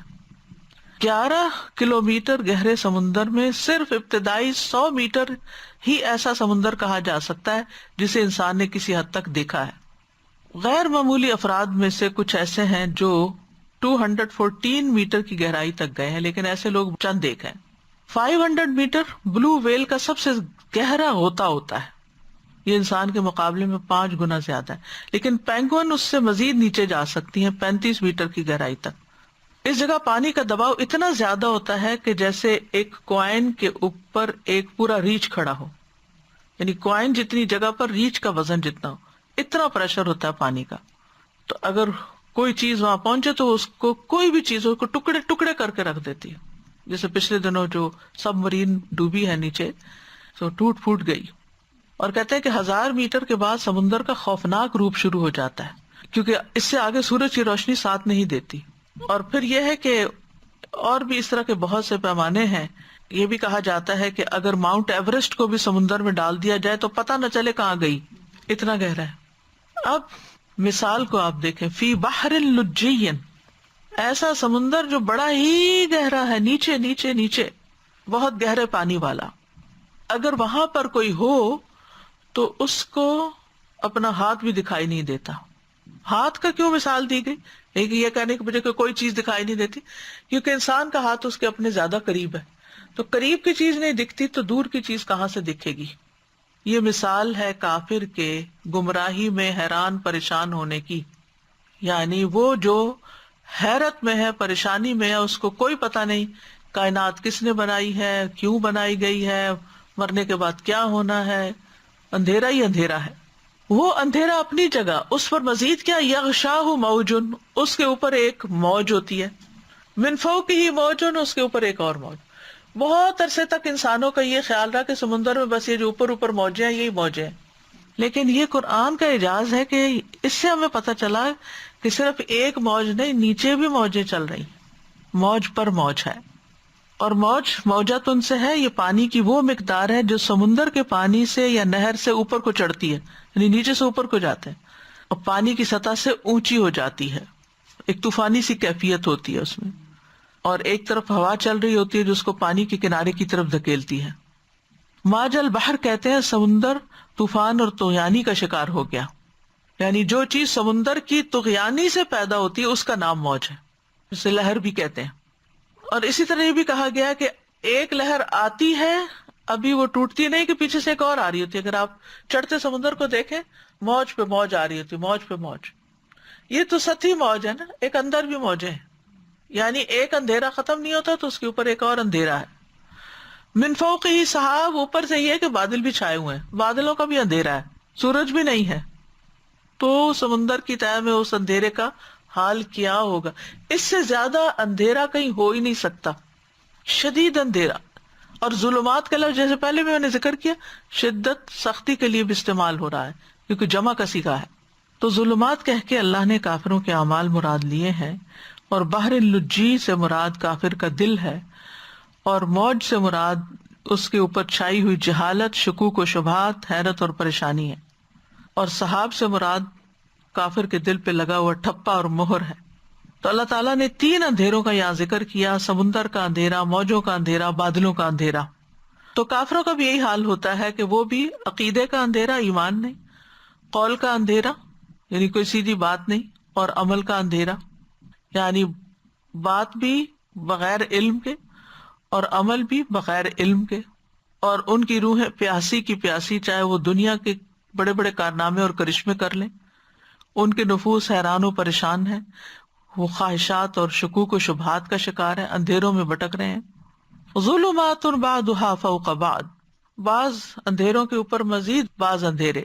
11 کلومیٹر گہرے سمندر میں صرف ابتدائی 100 میٹر ہی ایسا سمندر کہا جا سکتا ہے جسے انسان نے کسی حد تک دیکھا ہے. غیر معمولی افراد میں سے کچھ ایسے ہیں جو 214 میٹر کی گہرائی تک گئے ہیں، لیکن ایسے لوگ چند ایک ہیں. 500 میٹر بلو ویل کا سب سے گہرا ہوتا ہے، یہ انسان کے مقابلے میں 5 گنا زیادہ ہے. لیکن پینگوئن اس سے مزید نیچے جا سکتی ہیں 35 میٹر کی گہرائی تک. اس جگہ پانی کا دباؤ اتنا زیادہ ہوتا ہے کہ جیسے ایک کوائن کے اوپر ایک پورا ریچھ کھڑا ہو، یعنی کوائن جتنی جگہ پر ریچھ کا وزن جتنا ہو، اتنا پریشر ہوتا ہے پانی کا. تو اگر کوئی چیز وہاں پہنچے تو اس کو، کوئی بھی چیز اس کو ٹکڑے ٹکڑے کر کے رکھ دیتی ہے. جیسے پچھلے دنوں جو سب مرین ڈوبی ہے نیچے، تو ٹوٹ پھوٹ گئی. اور کہتے ہیں کہ 1000 میٹر کے بعد سمندر کا خوفناک روپ شروع ہو جاتا ہے، کیونکہ اس سے آگے سورج کی روشنی ساتھ نہیں دیتی. اور پھر یہ ہے کہ اور بھی اس طرح کے بہت سے پیمانے ہیں. یہ بھی کہا جاتا ہے کہ اگر ماؤنٹ ایوریسٹ کو بھی سمندر میں ڈال دیا جائے تو پتہ نہ چلے کہاں گئی، اتنا گہرا ہے. اب مثال کو آپ دیکھیں، فی بحر لجی، ایسا سمندر جو بڑا ہی گہرا ہے، نیچے نیچے نیچے، بہت گہرے پانی والا. اگر وہاں پر کوئی ہو تو اس کو اپنا ہاتھ بھی دکھائی نہیں دیتا. ہاتھ کا کیوں مثال دی گئی؟ یہ کہنے کی وجہ کہ کوئی چیز دکھائی نہیں دیتی، کیونکہ انسان کا ہاتھ اس کے اپنے زیادہ قریب ہے، تو قریب کی چیز نہیں دکھتی تو دور کی چیز کہاں سے دکھے گی. یہ مثال ہے کافر کے گمراہی میں حیران پریشان ہونے کی، یعنی وہ جو حیرت میں ہے، پریشانی میں ہے، اس کو کوئی پتہ نہیں کائنات کس نے بنائی ہے، کیوں بنائی گئی ہے، مرنے کے بعد کیا ہونا ہے. اندھیرا ہی اندھیرا ہے. وہ اندھیرا اپنی جگہ، اس پر مزید کیا، یغشاہ موج، اس کے اوپر ایک موج ہوتی ہے، من فوقہ موج، اس کے اوپر ایک اور موج. بہت عرصے تک انسانوں کا یہ خیال رہا کہ سمندر میں بس یہ جو اوپر اوپر موجیں ہیں یہی موجیں ہیں، لیکن یہ قرآن کا اعجاز ہے کہ اس سے ہمیں پتہ چلا کہ صرف ایک موج نہیں، نیچے بھی موجیں چل رہی، موج پر موج ہے. اور موجت ان سے ہے، یہ پانی کی وہ مقدار ہے جو سمندر کے پانی سے یا نہر سے اوپر کو چڑھتی ہے، یعنی نیچے سے اوپر کو جاتے ہیں اور پانی کی سطح سے اونچی ہو جاتی ہے. ایک طوفانی سی کیفیت ہوتی ہے اس میں، اور ایک طرف ہوا چل رہی ہوتی ہے جو اس کو پانی کے کنارے کی طرف دھکیلتی ہے. ماج البحر کہتے ہیں سمندر طوفان اور طغیانی کا شکار ہو گیا، یعنی جو چیز سمندر کی طغیانی سے پیدا ہوتی ہے اس کا نام موج ہے، اسے لہر بھی کہتے ہیں. اور اسی طرح یہ بھی کہا گیا کہ ایک لہر آتی ہے ابھی وہ ٹوٹتی نہیں کہ پیچھے سے ایک اور آ رہی ہوتی ہے. اگر آپ چڑھتے سمندر کو دیکھیں، موج پہ موج آ رہی ہوتی، موج پہ موج. یہ تو سطحی موج ہے نا، ایک اندر بھی موجیں ہیں، یعنی ایک اندھیرا ختم نہیں ہوتا تو اس کے اوپر ایک اور اندھیرا ہے. من فوقہ سحاب، اوپر سے یہ ہے کہ بادل بھی چھائے ہوئے ہیں، بادلوں کا بھی اندھیرا ہے، سورج بھی نہیں ہے. تو سمندر کی تہہ میں اس اندھیرے کا حال کیا ہوگا؟ اس سے زیادہ اندھیرا کہیں ہو ہی نہیں سکتا، شدید اندھیرا. اور ظلمات کا لفظ جیسے پہلے بھی میں نے ذکر کیا، شدت سختی کے لیے بھی استعمال ہو رہا ہے کیونکہ جمع کا صیغہ ہے. تو ظلمات کہہ کے اللہ نے کافروں کے اعمال مراد لیے ہیں، اور بحر اللجی سے مراد کافر کا دل ہے، اور موج سے مراد اس کے اوپر چھائی ہوئی جہالت، شکوک و شبہات، حیرت اور پریشانی ہے. اور سحاب سے مراد کافر کے دل پہ لگا ہوا ٹھپا اور مہر ہے. تو اللہ تعالیٰ نے 3 اندھیروں کا یہاں ذکر کیا، سمندر کا اندھیرا، موجوں کا اندھیرا، بادلوں کا اندھیرا. تو کافروں کا بھی یہی حال ہوتا ہے کہ وہ بھی عقیدے کا اندھیرا، ایمان نہیں، قول کا اندھیرا یعنی کوئی سیدھی بات نہیں، اور عمل کا اندھیرا یعنی بات بھی بغیر علم کے اور عمل بھی بغیر علم کے. اور ان کی روحیں پیاسی کی پیاسی، چاہے وہ دنیا کے بڑے بڑے کارنامے اور کرشمے کر لیں، ان کے نفوس حیران و پریشان ہیں، وہ خواہشات اور شکوک و شبہات کا شکار ہیں، اندھیروں میں بھٹک رہے ہیں. ظلمات بعضها فوق بعض، بعض اندھیروں کے اوپر مزید بعض اندھیرے،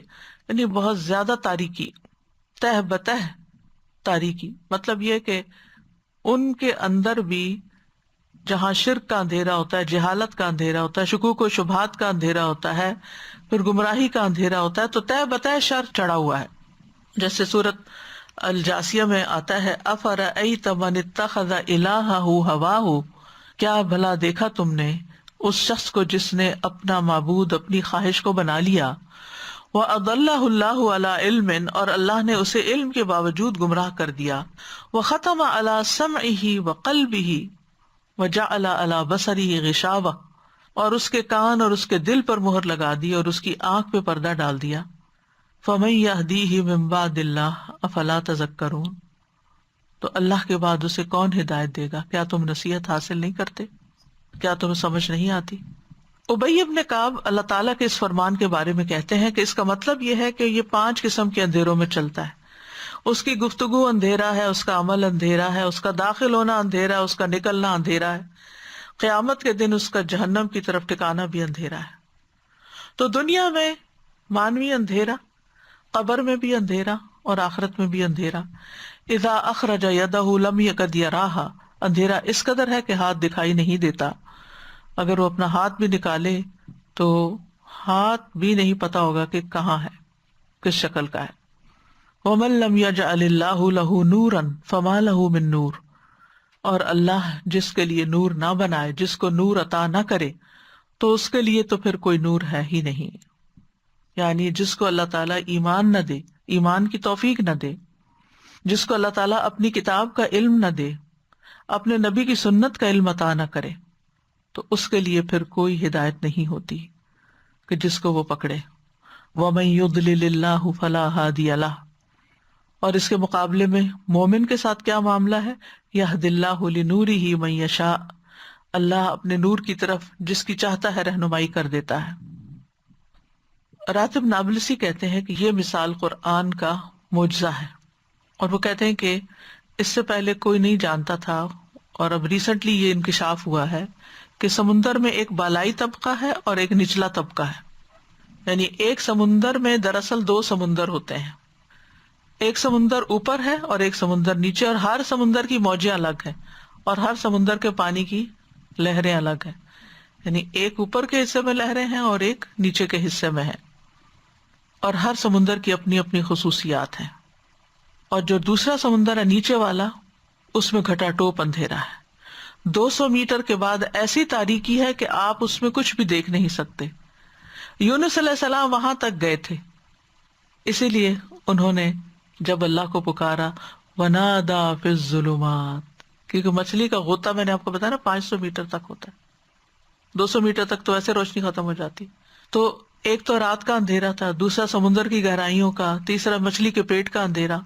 یعنی بہت زیادہ تاریکی، تہ بتہ تاریکی. مطلب یہ کہ ان کے اندر بھی جہاں شرک کا اندھیرا ہوتا ہے، جہالت کا اندھیرا ہوتا ہے، شکوک و شبہات کا اندھیرا ہوتا ہے، پھر گمراہی کا اندھیرا ہوتا ہے، تو تہ بتہ شر چڑھا ہوا ہے. جیسے سورت الجاسیہ میں آتا ہے، افرأیت من اتخذ الہہ ہواہ، کیا بھلا دیکھا تم نے اس شخص کو جس نے اپنا معبود اپنی خواہش کو بنا لیا. وَأَضَلَّهُ اللَّهُ عَلَىٰ عِلْمٍ، اور اللہ نے اسے علم کے باوجود گمراہ کر دیا. وَخَتَمَ عَلَىٰ سَمْعِهِ وَقَلْبِهِ وَجَعَلَ عَلَىٰ بَصَرِهِ غِشَاوَةً، اور اس کے کان اور اس کے دل پر مہر لگا دی اور اس کی آنکھ پہ پردہ ڈال دیا. فَمَن يَهْدِيهِ مِن بَعْدِ اللَّهِ أَفَلَا تَذَكَّرُونَ، تو اللہ کے بعد اسے کون ہدایت دے گا؟ کیا تم نصیحت حاصل نہیں کرتے؟ کیا تمہیں سمجھ نہیں آتی؟ ابی ابن کعب اللہ تعالیٰ کے اس فرمان کے بارے میں کہتے ہیں کہ اس کا مطلب یہ ہے کہ یہ 5 قسم کے اندھیروں میں چلتا ہے. اس کی گفتگو اندھیرا ہے، اس کا عمل اندھیرا ہے، اس کا داخل ہونا اندھیرا ہے، اس کا نکلنا اندھیرا ہے، قیامت کے دن اس کا جہنم کی طرف ٹھکانا بھی اندھیرا ہے. تو دنیا میں مانوی اندھیرا، قبر میں بھی اندھیرا اور آخرت میں بھی اندھیرا. اذا اخرج یدہ لم یکد یراہا، اندھیرا اس قدر ہے کہ ہاتھ دکھائی نہیں دیتا، اگر وہ اپنا ہاتھ بھی نکالے تو ہاتھ بھی نہیں پتا ہوگا کہ کہاں ہے، کس شکل کا ہے. ومن لم یجعل اللہ لہ نورا فما لہ من نور، اور اللہ جس کے لیے نور نہ بنائے، جس کو نور عطا نہ کرے، تو اس کے لیے تو پھر کوئی نور ہے ہی نہیں. یعنی جس کو اللہ تعالیٰ ایمان نہ دے، ایمان کی توفیق نہ دے، جس کو اللہ تعالیٰ اپنی کتاب کا علم نہ دے، اپنے نبی کی سنت کا علم عطا نہ کرے، تو اس کے لیے پھر کوئی ہدایت نہیں ہوتی کہ جس کو وہ پکڑے. وَمَن يُضْلِلِ اللَّهُ فَلَا هَادِيَ لَهُ، اور اس کے مقابلے میں مومن کے ساتھ کیا معاملہ ہے؟ يَهْدِ اللَّهُ لِنُورِهِ مَن يَشَاءُ، اللہ اپنے نور کی طرف جس کی چاہتا ہے رہنمائی کر دیتا ہے. راتب نابلسی کہتے ہیں کہ یہ مثال قرآن کا معجزہ ہے، اور وہ کہتے ہیں کہ اس سے پہلے کوئی نہیں جانتا تھا، اور اب ریسنٹلی یہ انکشاف ہوا ہے کہ سمندر میں ایک بالائی طبقہ ہے اور ایک نچلا طبقہ ہے. یعنی ایک سمندر میں دراصل 2 سمندر ہوتے ہیں، ایک سمندر اوپر ہے اور ایک سمندر نیچے، اور ہر سمندر کی موجیں الگ ہیں اور ہر سمندر کے پانی کی لہریں الگ ہیں. یعنی ایک اوپر کے حصے میں لہریں ہیں اور ایک نیچے کے حصے میں ہیں، اور ہر سمندر کی اپنی اپنی خصوصیات ہیں. اور جو دوسرا سمندر ہے نیچے والا، اس میں گھٹا ٹوپ اندھیرا ہے. 200 میٹر کے بعد ایسی تاریکی ہے کہ آپ اس میں کچھ بھی دیکھ نہیں سکتے. یونس علیہ السلام وہاں تک گئے تھے، اسی لیے انہوں نے جب اللہ کو پکارا، وَنَادَى فِي الظُّلُمَاتِ، کیونکہ مچھلی کا غوطہ میں نے آپ کو بتایا نا 500 میٹر تک ہوتا ہے، 200 میٹر تک تو ایسے روشنی ختم ہو جاتی. تو ایک تو رات کا اندھیرا تھا، دوسرا سمندر کی گہرائیوں کا، تیسرا مچھلی کے پیٹ کا اندھیرا.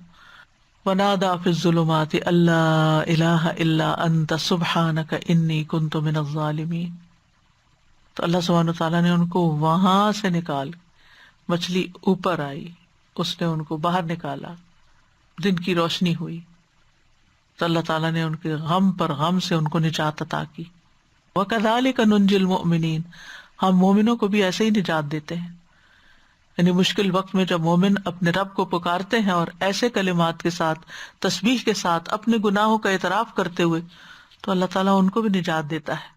وَنَادَى فِي الظُّلُمَاتِ أَلَّا إِلَٰهَ إِلَّا أَنتَ سُبْحَانَكَ إِنِّي كُنتُ مِنَ الظَّالِمِينَ. تو اللہ سبحانہ تعالیٰ نے ان کو وہاں سے نکال، مچھلی اوپر آئی، اس نے ان کو باہر نکالا، دن کی روشنی ہوئی، تو اللہ تعالیٰ نے ان کے غم پر غم سے ان کو نجات عطا کی۔ وَكَذَلِكَ نُنْجِي الْمُؤْمِنِينَ، ہم مومنوں کو بھی ایسے ہی نجات دیتے ہیں۔ یعنی مشکل وقت میں جب مومن اپنے رب کو پکارتے ہیں اور ایسے کلمات کے ساتھ، تسبیح کے ساتھ، اپنے گناہوں کا اعتراف کرتے ہوئے، تو اللہ تعالیٰ ان کو بھی نجات دیتا ہے۔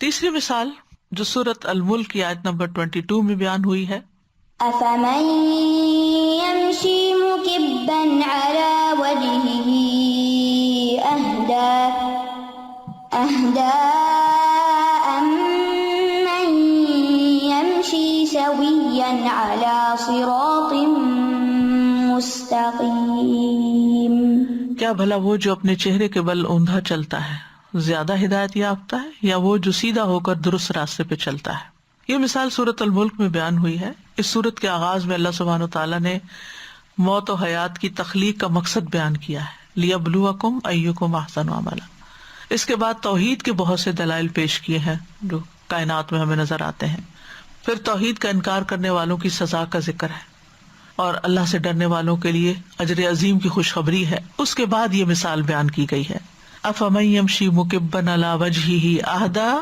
تیسری مثال جو سورۃ الملک کی آیت نمبر 22 میں بیان ہوئی ہے، أفمن يمشي مكبا على وجهه أهدى أمن يمشي سويا على صراط مستقيم۔ کیا بھلا وہ جو اپنے چہرے کے بل اوندھا چلتا ہے زیادہ ہدایت یافتہ ہے، یا وہ جو سیدھا ہو کر درست راستے پہ چلتا ہے؟ یہ مثال سورۃ الملک میں بیان ہوئی ہے۔ اس سورت کے آغاز میں اللہ سبحانہ تعالیٰ نے موت و حیات کی تخلیق کا مقصد بیان کیا ہے، لِیَبْلُوَکُمْ أَیُّکُمْ أَحْسَنُ عَمَلًا۔ اس کے بعد توحید کے بہت سے دلائل پیش کیے ہیں جو کائنات میں ہمیں نظر آتے ہیں، پھر توحید کا انکار کرنے والوں کی سزا کا ذکر ہے، اور اللہ سے ڈرنے والوں کے لیے اجر عظیم کی خوشخبری ہے۔ اس کے بعد یہ مثال بیان کی گئی ہے، أَفَمَن يَمْشِي مُكِبًّا عَلَى وَجْهِهِ أَهْدَىٰ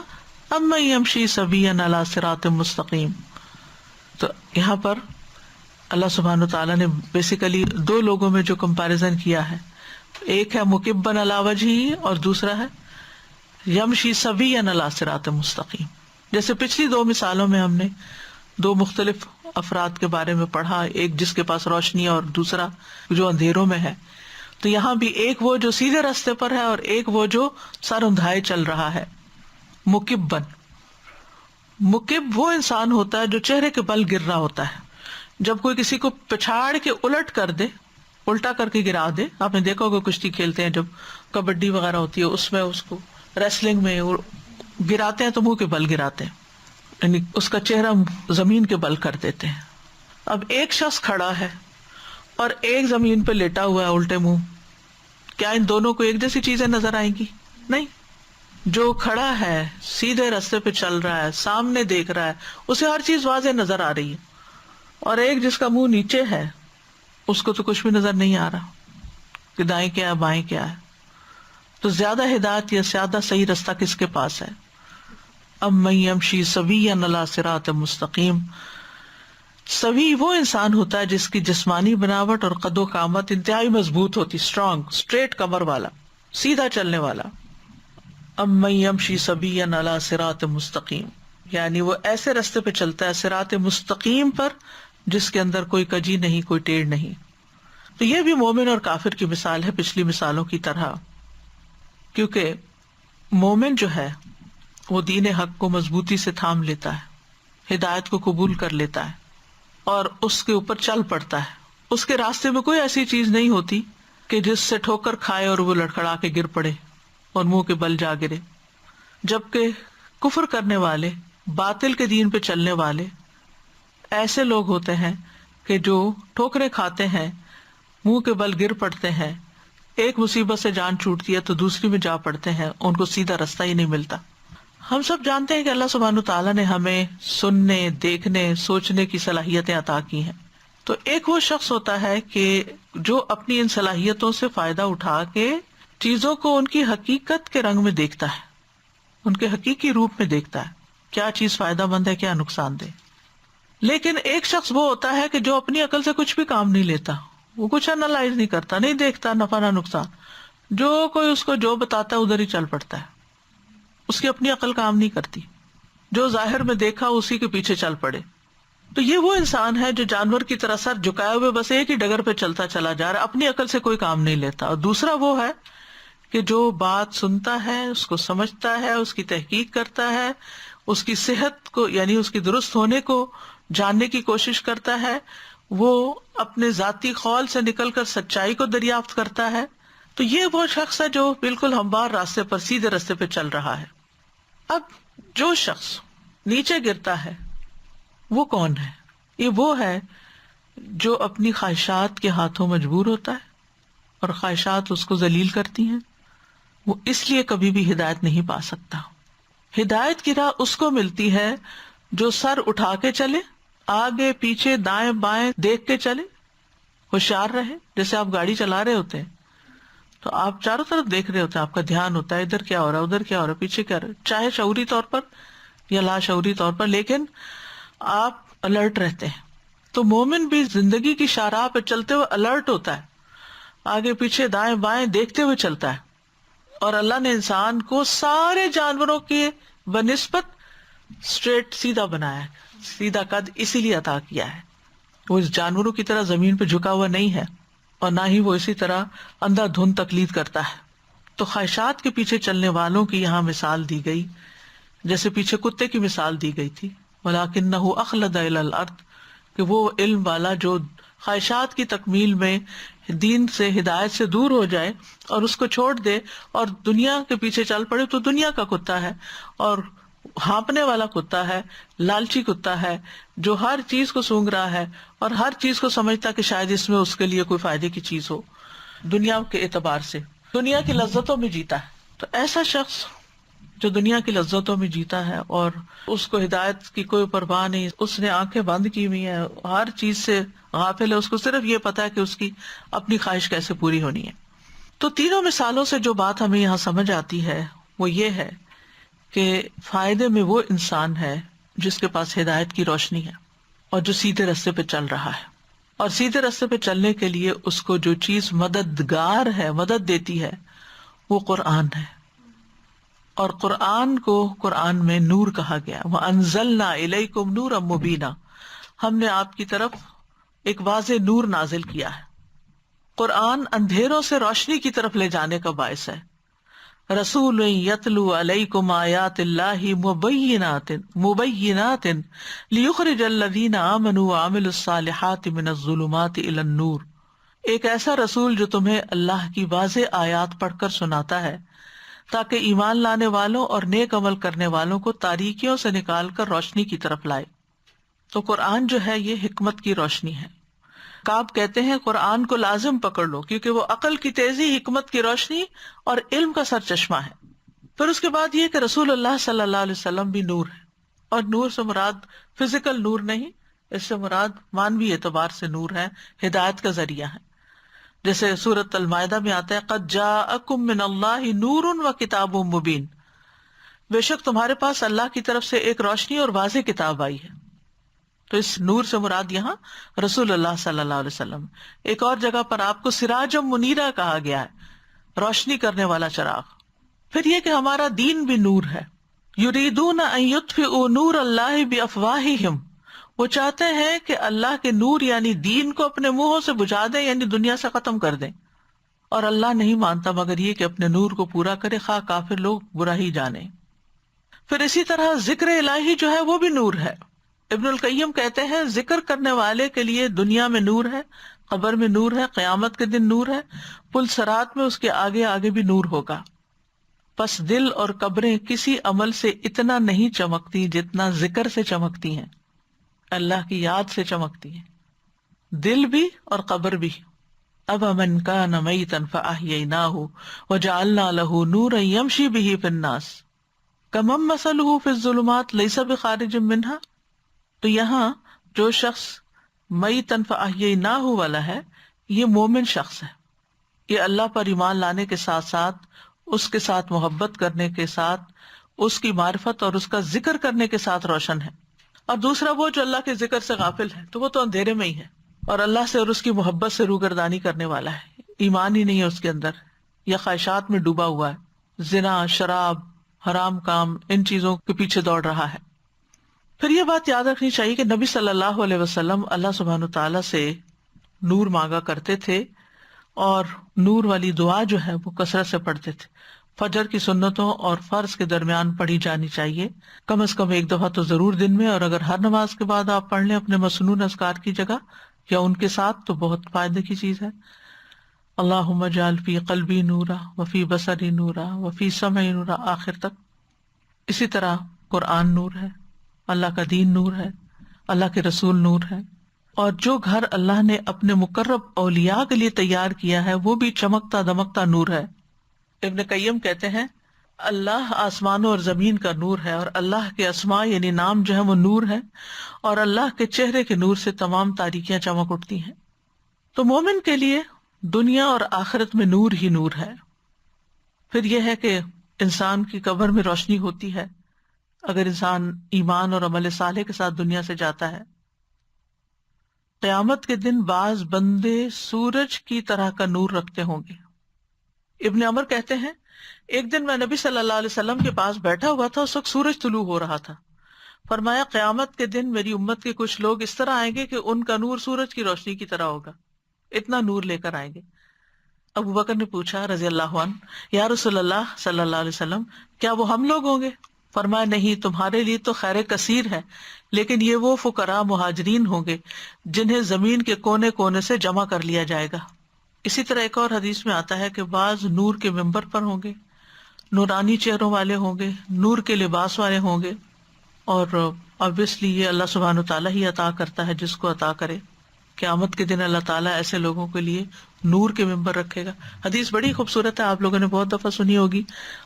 أَمَّن يَمْشِي سَوِيًّا عَلَى صِرَاطٍ مُسْتَقِيمٍ۔ تو یہاں پر اللہ سبحانہ تعالیٰ نے بیسیکلی دو لوگوں میں جو کمپیریزن کیا ہے، ایک ہے مکبن علی وجہہ اور دوسرا ہے یمشی سویا علی صراط مستقیم۔ جیسے پچھلی دو مثالوں میں ہم نے دو مختلف افراد کے بارے میں پڑھا، ایک جس کے پاس روشنی ہے اور دوسرا جو اندھیروں میں ہے، تو یہاں بھی ایک وہ جو سیدھے راستے پر ہے اور ایک وہ جو سر اندھائے چل رہا ہے۔ مکبن، مکب وہ انسان ہوتا ہے جو چہرے کے بل گر رہا ہوتا ہے۔ جب کوئی کسی کو پچھاڑ کے الٹ کر دے، الٹا کر کے گرا دے، آپ نے دیکھا ہوگا کشتی کھیلتے ہیں جب کبڈی وغیرہ ہوتی ہے اس میں اس کو ریسلنگ میں گراتے ہیں تو منہ کے بل گراتے ہیں، یعنی اس کا چہرہ زمین کے بل کر دیتے ہیں۔ اب ایک شخص کھڑا ہے اور ایک زمین پہ لیٹا ہوا ہے الٹے منہ، کیا ان دونوں کو ایک جیسی چیزیں نظر آئیں گی؟ نہیں۔ جو کھڑا ہے سیدھے راستے پہ چل رہا ہے، سامنے دیکھ رہا ہے، اسے ہر چیز واضح نظر آ رہی ہے، اور ایک جس کا منہ نیچے ہے اس کو تو کچھ بھی نظر نہیں آ رہا کہ دائیں کیا ہے بائیں کیا ہے۔ تو زیادہ ہدایت یا زیادہ صحیح راستہ کس کے پاس ہے؟ اَمَّن يَمْشِي سَوِيًّا عَلَى صِرَاطٍ مُسْتَقِيمٍ۔ سوی وہ انسان ہوتا ہے جس کی جسمانی بناوٹ اور قد و قامت انتہائی مضبوط ہوتی، اسٹرانگ، اسٹریٹ کمر والا، سیدھا چلنے والا۔ اَمَّن يَمْشِي سَوِيًّا عَلَى صِرَاطٍ مُسْتَقِيمٍ، یعنی وہ ایسے راستے پہ چلتا ہے صراط مستقیم پر جس کے اندر کوئی کجی نہیں، کوئی ٹیڑھ نہیں۔ تو یہ بھی مومن اور کافر کی مثال ہے پچھلی مثالوں کی طرح، کیونکہ مومن جو ہے وہ دین حق کو مضبوطی سے تھام لیتا ہے، ہدایت کو قبول کر لیتا ہے اور اس کے اوپر چل پڑتا ہے۔ اس کے راستے میں کوئی ایسی چیز نہیں ہوتی کہ جس سے ٹھوکر کھائے اور وہ لڑکھڑا کے گر پڑے اور منہ کے بل جا گرے، جبکہ کفر کرنے والے، باطل کے دین پہ چلنے والے ایسے لوگ ہوتے ہیں کہ جو ٹھوکریں کھاتے ہیں، منہ کے بل گر پڑتے ہیں، ایک مصیبت سے جان چھوٹتی ہے تو دوسری میں جا پڑتے ہیں، ان کو سیدھا راستہ ہی نہیں ملتا۔ ہم سب جانتے ہیں کہ اللہ سبحانہ تعالیٰ نے ہمیں سننے، دیکھنے، سوچنے کی صلاحیتیں عطا کی ہیں۔ تو ایک وہ شخص ہوتا ہے کہ جو اپنی ان صلاحیتوں سے فائدہ اٹھا کے چیزوں کو ان کی حقیقت کے رنگ میں دیکھتا ہے، ان کے حقیقی روپ میں دیکھتا ہے، کیا چیز فائدہ مند ہے، کیا نقصان دہ۔ لیکن ایک شخص وہ ہوتا ہے کہ جو اپنی عقل سے کچھ بھی کام نہیں لیتا، وہ کچھ انالائز نہیں کرتا، نہیں دیکھتا نفع نہ نقصان، جو کوئی اس کو جو بتاتا ہے ادھر ہی چل پڑتا ہے، اس کی اپنی عقل کام نہیں کرتی، جو ظاہر میں دیکھا اسی کے پیچھے چل پڑے۔ تو یہ وہ انسان ہے جو جانور کی طرح سر جھکائے ہوئے بس ایک ہی ڈگر پہ چلتا چلا جا رہا ہے، اپنی عقل سے کوئی کام نہیں لیتا۔ اور دوسرا وہ ہے کہ جو بات سنتا ہے، اس کو سمجھتا ہے، اس کی تحقیق کرتا ہے، اس کی صحت کو یعنی اس کی درست ہونے کو جاننے کی کوشش کرتا ہے، وہ اپنے ذاتی خول سے نکل کر سچائی کو دریافت کرتا ہے۔ تو یہ وہ شخص ہے جو بالکل ہموار راستے پر، سیدھے راستے پہ چل رہا ہے۔ اب جو شخص نیچے گرتا ہے وہ کون ہے؟ یہ وہ ہے جو اپنی خواہشات کے ہاتھوں مجبور ہوتا ہے اور خواہشات اس کو ذلیل کرتی ہیں، وہ اس لیے کبھی بھی ہدایت نہیں پا سکتا۔ ہدایت کی راہ اس کو ملتی ہے جو سر اٹھا کے چلے، آگے پیچھے دائیں بائیں دیکھ کے چلے، ہوشیار رہے. جیسے آپ گاڑی چلا رہے ہوتے ہیں تو آپ چاروں طرف دیکھ رہے ہوتے ہیں، آپ کا دھیان ہوتا ہے ادھر کیا ہو رہا ہے، ادھر کیا ہو رہا ہے، پیچھے کیا ہو رہا ہے، چاہے شعوری طور پر یا لاشعوری طور پر، لیکن آپ الرٹ رہتے ہیں. تو مومن بھی زندگی کی شاہراہ پہ چلتے ہوئے الرٹ ہوتا ہے، آگے پیچھے دائیں بائیں دیکھتے ہوئے چلتا ہے. اور اللہ نے انسان کو سارے جانوروں کے بنسبت اسٹریٹ سیدھا بنایا ہے، سیدھا قد اسی لیے عطا کیا ہے. وہ اس جانوروں کی طرح زمین پہ جھکا ہوا نہیں ہے، اور نہ ہی وہ اسی طرح اندھا دھند تقلید کرتا ہے. تو خواہشات کے پیچھے چلنے والوں کی یہاں مثال دی گئی، جیسے پیچھے کتے کی مثال دی گئی تھی، وَلَٰكِنَّهُ أَخْلَدَ إِلَى الْأَرْضِ، کہ وہ علم والا جو خواہشات کی تکمیل میں دین سے ہدایت سے دور ہو جائے اور اس کو چھوڑ دے اور دنیا کے پیچھے چل پڑے، تو دنیا کا کتا ہے اور ہانپنے والا کتا ہے، لالچی کتا ہے جو ہر چیز کو سونگ رہا ہے اور ہر چیز کو سمجھتا کہ شاید اس میں اس کے لیے کوئی فائدے کی چیز ہو، دنیا کے اعتبار سے دنیا کی لذتوں میں جیتا ہے. تو ایسا شخص جو دنیا کی لذتوں میں جیتا ہے اور اس کو ہدایت کی کوئی پرواہ نہیں، اس نے آنکھیں بند کی ہوئی ہیں، ہر چیز سے غافل ہے، اس کو صرف یہ پتا ہے کہ اس کی اپنی خواہش کیسے پوری ہونی ہے. تو تینوں مثالوں سے جو بات ہمیں یہاں سمجھ آتی ہے وہ یہ ہے کہ فائدے میں وہ انسان ہے جس کے پاس ہدایت کی روشنی ہے اور جو سیدھے راستے پہ چل رہا ہے. اور سیدھے راستے پہ چلنے کے لیے اس کو جو چیز مددگار ہے، مدد دیتی ہے، وہ قرآن ہے. اور قرآن کو قرآن میں نور کہا گیا، وَأَنزَلْنَا إِلَيْكُمْ نُورًا مُبِينًا، ہم نے آپ کی طرف ایک واضح نور نازل کیا ہے. قرآن اندھیروں سے روشنی کی طرف لے جانے کا باعث ہے. رسول یتلو علیکم آیات اللہ مبینات لیخرج الذین آمنوا وعملوا الصالحات من الظلمات الی النور، ایک ایسا رسول جو تمہیں اللہ کی واضح آیات پڑھ کر سناتا ہے تاکہ ایمان لانے والوں اور نیک عمل کرنے والوں کو تاریکیوں سے نکال کر روشنی کی طرف لائے. تو قرآن جو ہے یہ حکمت کی روشنی ہے. کعب کہتے ہیں قرآن کو لازم پکڑ لو کیونکہ وہ عقل کی تیزی، حکمت کی روشنی اور علم کا سر چشمہ ہے. پھر اس کے بعد یہ کہ رسول اللہ صلی اللہ علیہ وسلم بھی نور ہے، اور نور سے مراد فزیکل نور نہیں، اس سے مراد مانوی اعتبار سے نور ہے، ہدایت کا ذریعہ ہے. جیسے سورۃ المائدہ میں آتا ہے قد جاءکم من اللہ نور و کتاب مبین، بے شک تمہارے پاس اللہ کی طرف سے ایک روشنی اور واضح کتاب آئی ہے. تو اس نور سے مراد یہاں رسول اللہ صلی اللہ علیہ وسلم. ایک اور جگہ پر آپ کو سراج منیرہ کہا گیا ہے، روشنی کرنے والا چراغ. پھر یہ کہ ہمارا دین بھی نور ہے. یریدون ان یطفئوا نور اللہ بافواہہم، وہ چاہتے ہیں کہ اللہ کے نور یعنی دین کو اپنے منہوں سے بجھا دیں، یعنی دنیا سے ختم کر دیں. اور اللہ نہیں مانتا مگر یہ کہ اپنے نور کو پورا کرے، خواہ کافر لوگ برا ہی جانے. پھر اسی طرح ذکر الہی جو ہے وہ بھی نور ہے. ابن القیم کہتے ہیں ذکر کرنے والے کے لیے دنیا میں نور ہے، قبر میں نور ہے، قیامت کے دن نور ہے، پل صراط میں اس کے آگے آگے بھی نور ہوگا. پس دل اور قبریں کسی عمل سے اتنا نہیں چمکتی جتنا ذکر سے چمکتی ہیں، اللہ کی یاد سے چمکتی ہیں، دل بھی اور قبر بھی. أَفَمَنْ كَانَ مَيْتًا فَأَحْيَيْنَاهُ وَجَعَلْنَا لَهُ نُورًا يَمْشِي بِهِ فِي النَّاسِ كَمَنْ مَثَلُهُ فِي الظُّلُمَاتِ لَيْسَ بِخَارِجٍ مِنْهَا. تو یہاں جو شخص میتن فاحییناہ والا ہے یہ مومن شخص ہے، یہ اللہ پر ایمان لانے کے ساتھ ساتھ اس کے ساتھ محبت کرنے کے ساتھ اس کی معرفت اور اس کا ذکر کرنے کے ساتھ روشن ہے. اور دوسرا وہ جو اللہ کے ذکر سے غافل ہے تو وہ تو اندھیرے میں ہی ہے اور اللہ سے اور اس کی محبت سے روگردانی کرنے والا ہے، ایمان ہی نہیں ہے اس کے اندر، یا خواہشات میں ڈوبا ہوا ہے، زنا، شراب، حرام کام، ان چیزوں کے پیچھے دوڑ رہا ہے. پھر یہ بات یاد رکھنی چاہیے کہ نبی صلی اللہ علیہ وسلم اللہ سبحانہ تعالیٰ سے نور مانگا کرتے تھے اور نور والی دعا جو ہے وہ کثرت سے پڑھتے تھے. فجر کی سنتوں اور فرض کے درمیان پڑھی جانی چاہیے کم از کم ایک دفعہ تو ضرور دن میں، اور اگر ہر نماز کے بعد آپ پڑھ لیں اپنے مسنون اذکار کی جگہ یا ان کے ساتھ تو بہت فائدے کی چیز ہے. اللہم اجعل فی قلبی نورا وفی بصری نورا وفی سمعی نورا آخر تک. اسی طرح قرآن نور ہے، اللہ کا دین نور ہے، اللہ کے رسول نور ہے، اور جو گھر اللہ نے اپنے مقرب اولیاء کے لیے تیار کیا ہے وہ بھی چمکتا دمکتا نور ہے. ابن قیم کہتے ہیں اللہ آسمانوں اور زمین کا نور ہے، اور اللہ کے اسماء یعنی نام جو ہے وہ نور ہے، اور اللہ کے چہرے کے نور سے تمام تاریکیاں چمک اٹھتی ہیں۔ تو مومن کے لیے دنیا اور آخرت میں نور ہی نور ہے۔ پھر یہ ہے کہ انسان کی قبر میں روشنی ہوتی ہے اگر انسان ایمان اور عمل صالح کے ساتھ دنیا سے جاتا ہے۔ قیامت کے دن بعض بندے سورج کی طرح کا نور رکھتے ہوں گے۔ ابن عمر کہتے ہیں ایک دن میں نبی صلی اللہ علیہ وسلم کے پاس بیٹھا ہوا تھا، اس وقت سورج طلوع ہو رہا تھا۔ فرمایا قیامت کے دن میری امت کے کچھ لوگ اس طرح آئیں گے کہ ان کا نور سورج کی روشنی کی طرح ہوگا، اتنا نور لے کر آئیں گے۔ ابو بکر نے پوچھا رضی اللہ عنہ، یا رسول اللہ صلی اللہ علیہ وسلم کیا وہ ہم لوگ ہوں گے؟ فرمایا نہیں، تمہارے لیے تو خیر کثیر ہے، لیکن یہ وہ فقراء مہاجرین ہوں گے جنہیں زمین کے کونے کونے سے جمع کر لیا جائے گا۔ اسی طرح ایک اور حدیث میں آتا ہے کہ بعض نور کے ممبر پر ہوں گے، نورانی چہروں والے ہوں گے، نور کے لباس والے ہوں گے، اور obviously یہ اللہ سبحانہ وتعالیٰ ہی عطا کرتا ہے جس کو عطا کرے۔ قیامت کے دن اللہ تعالیٰ ایسے لوگوں کے لیے نور کے ممبر رکھے گا۔ حدیث بڑی خوبصورت ہے، آپ لوگوں نے بہت دفعہ سنی ہوگی،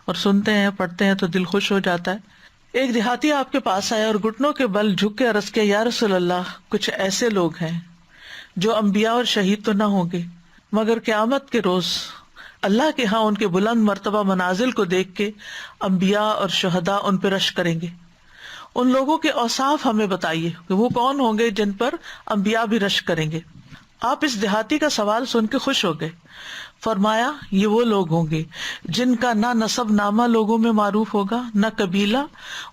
اور سنتے ہیں پڑھتے ہیں تو دل خوش ہو جاتا ہے۔ ایک دیہاتی آپ کے پاس آیا اور گھٹنوں کے بل جھک کے عرض کیا، یا رسول اللہ کچھ ایسے لوگ ہیں جو انبیاء اور شہید تو نہ ہوں گے، مگر قیامت کے روز اللہ کے ہاں ان کے بلند مرتبہ منازل کو دیکھ کے انبیاء اور شہداء ان پہ رشک کریں گے۔ ان لوگوں کے اوصاف ہمیں بتائیے کہ وہ کون ہوں گے جن پر انبیاء بھی رشک کریں گے۔ آپ اس دیہاتی کا سوال سن کے خوش ہو گئے۔ فرمایا یہ وہ لوگ ہوں گے جن کا نہ نسب نامہ لوگوں میں معروف ہوگا، نہ قبیلہ،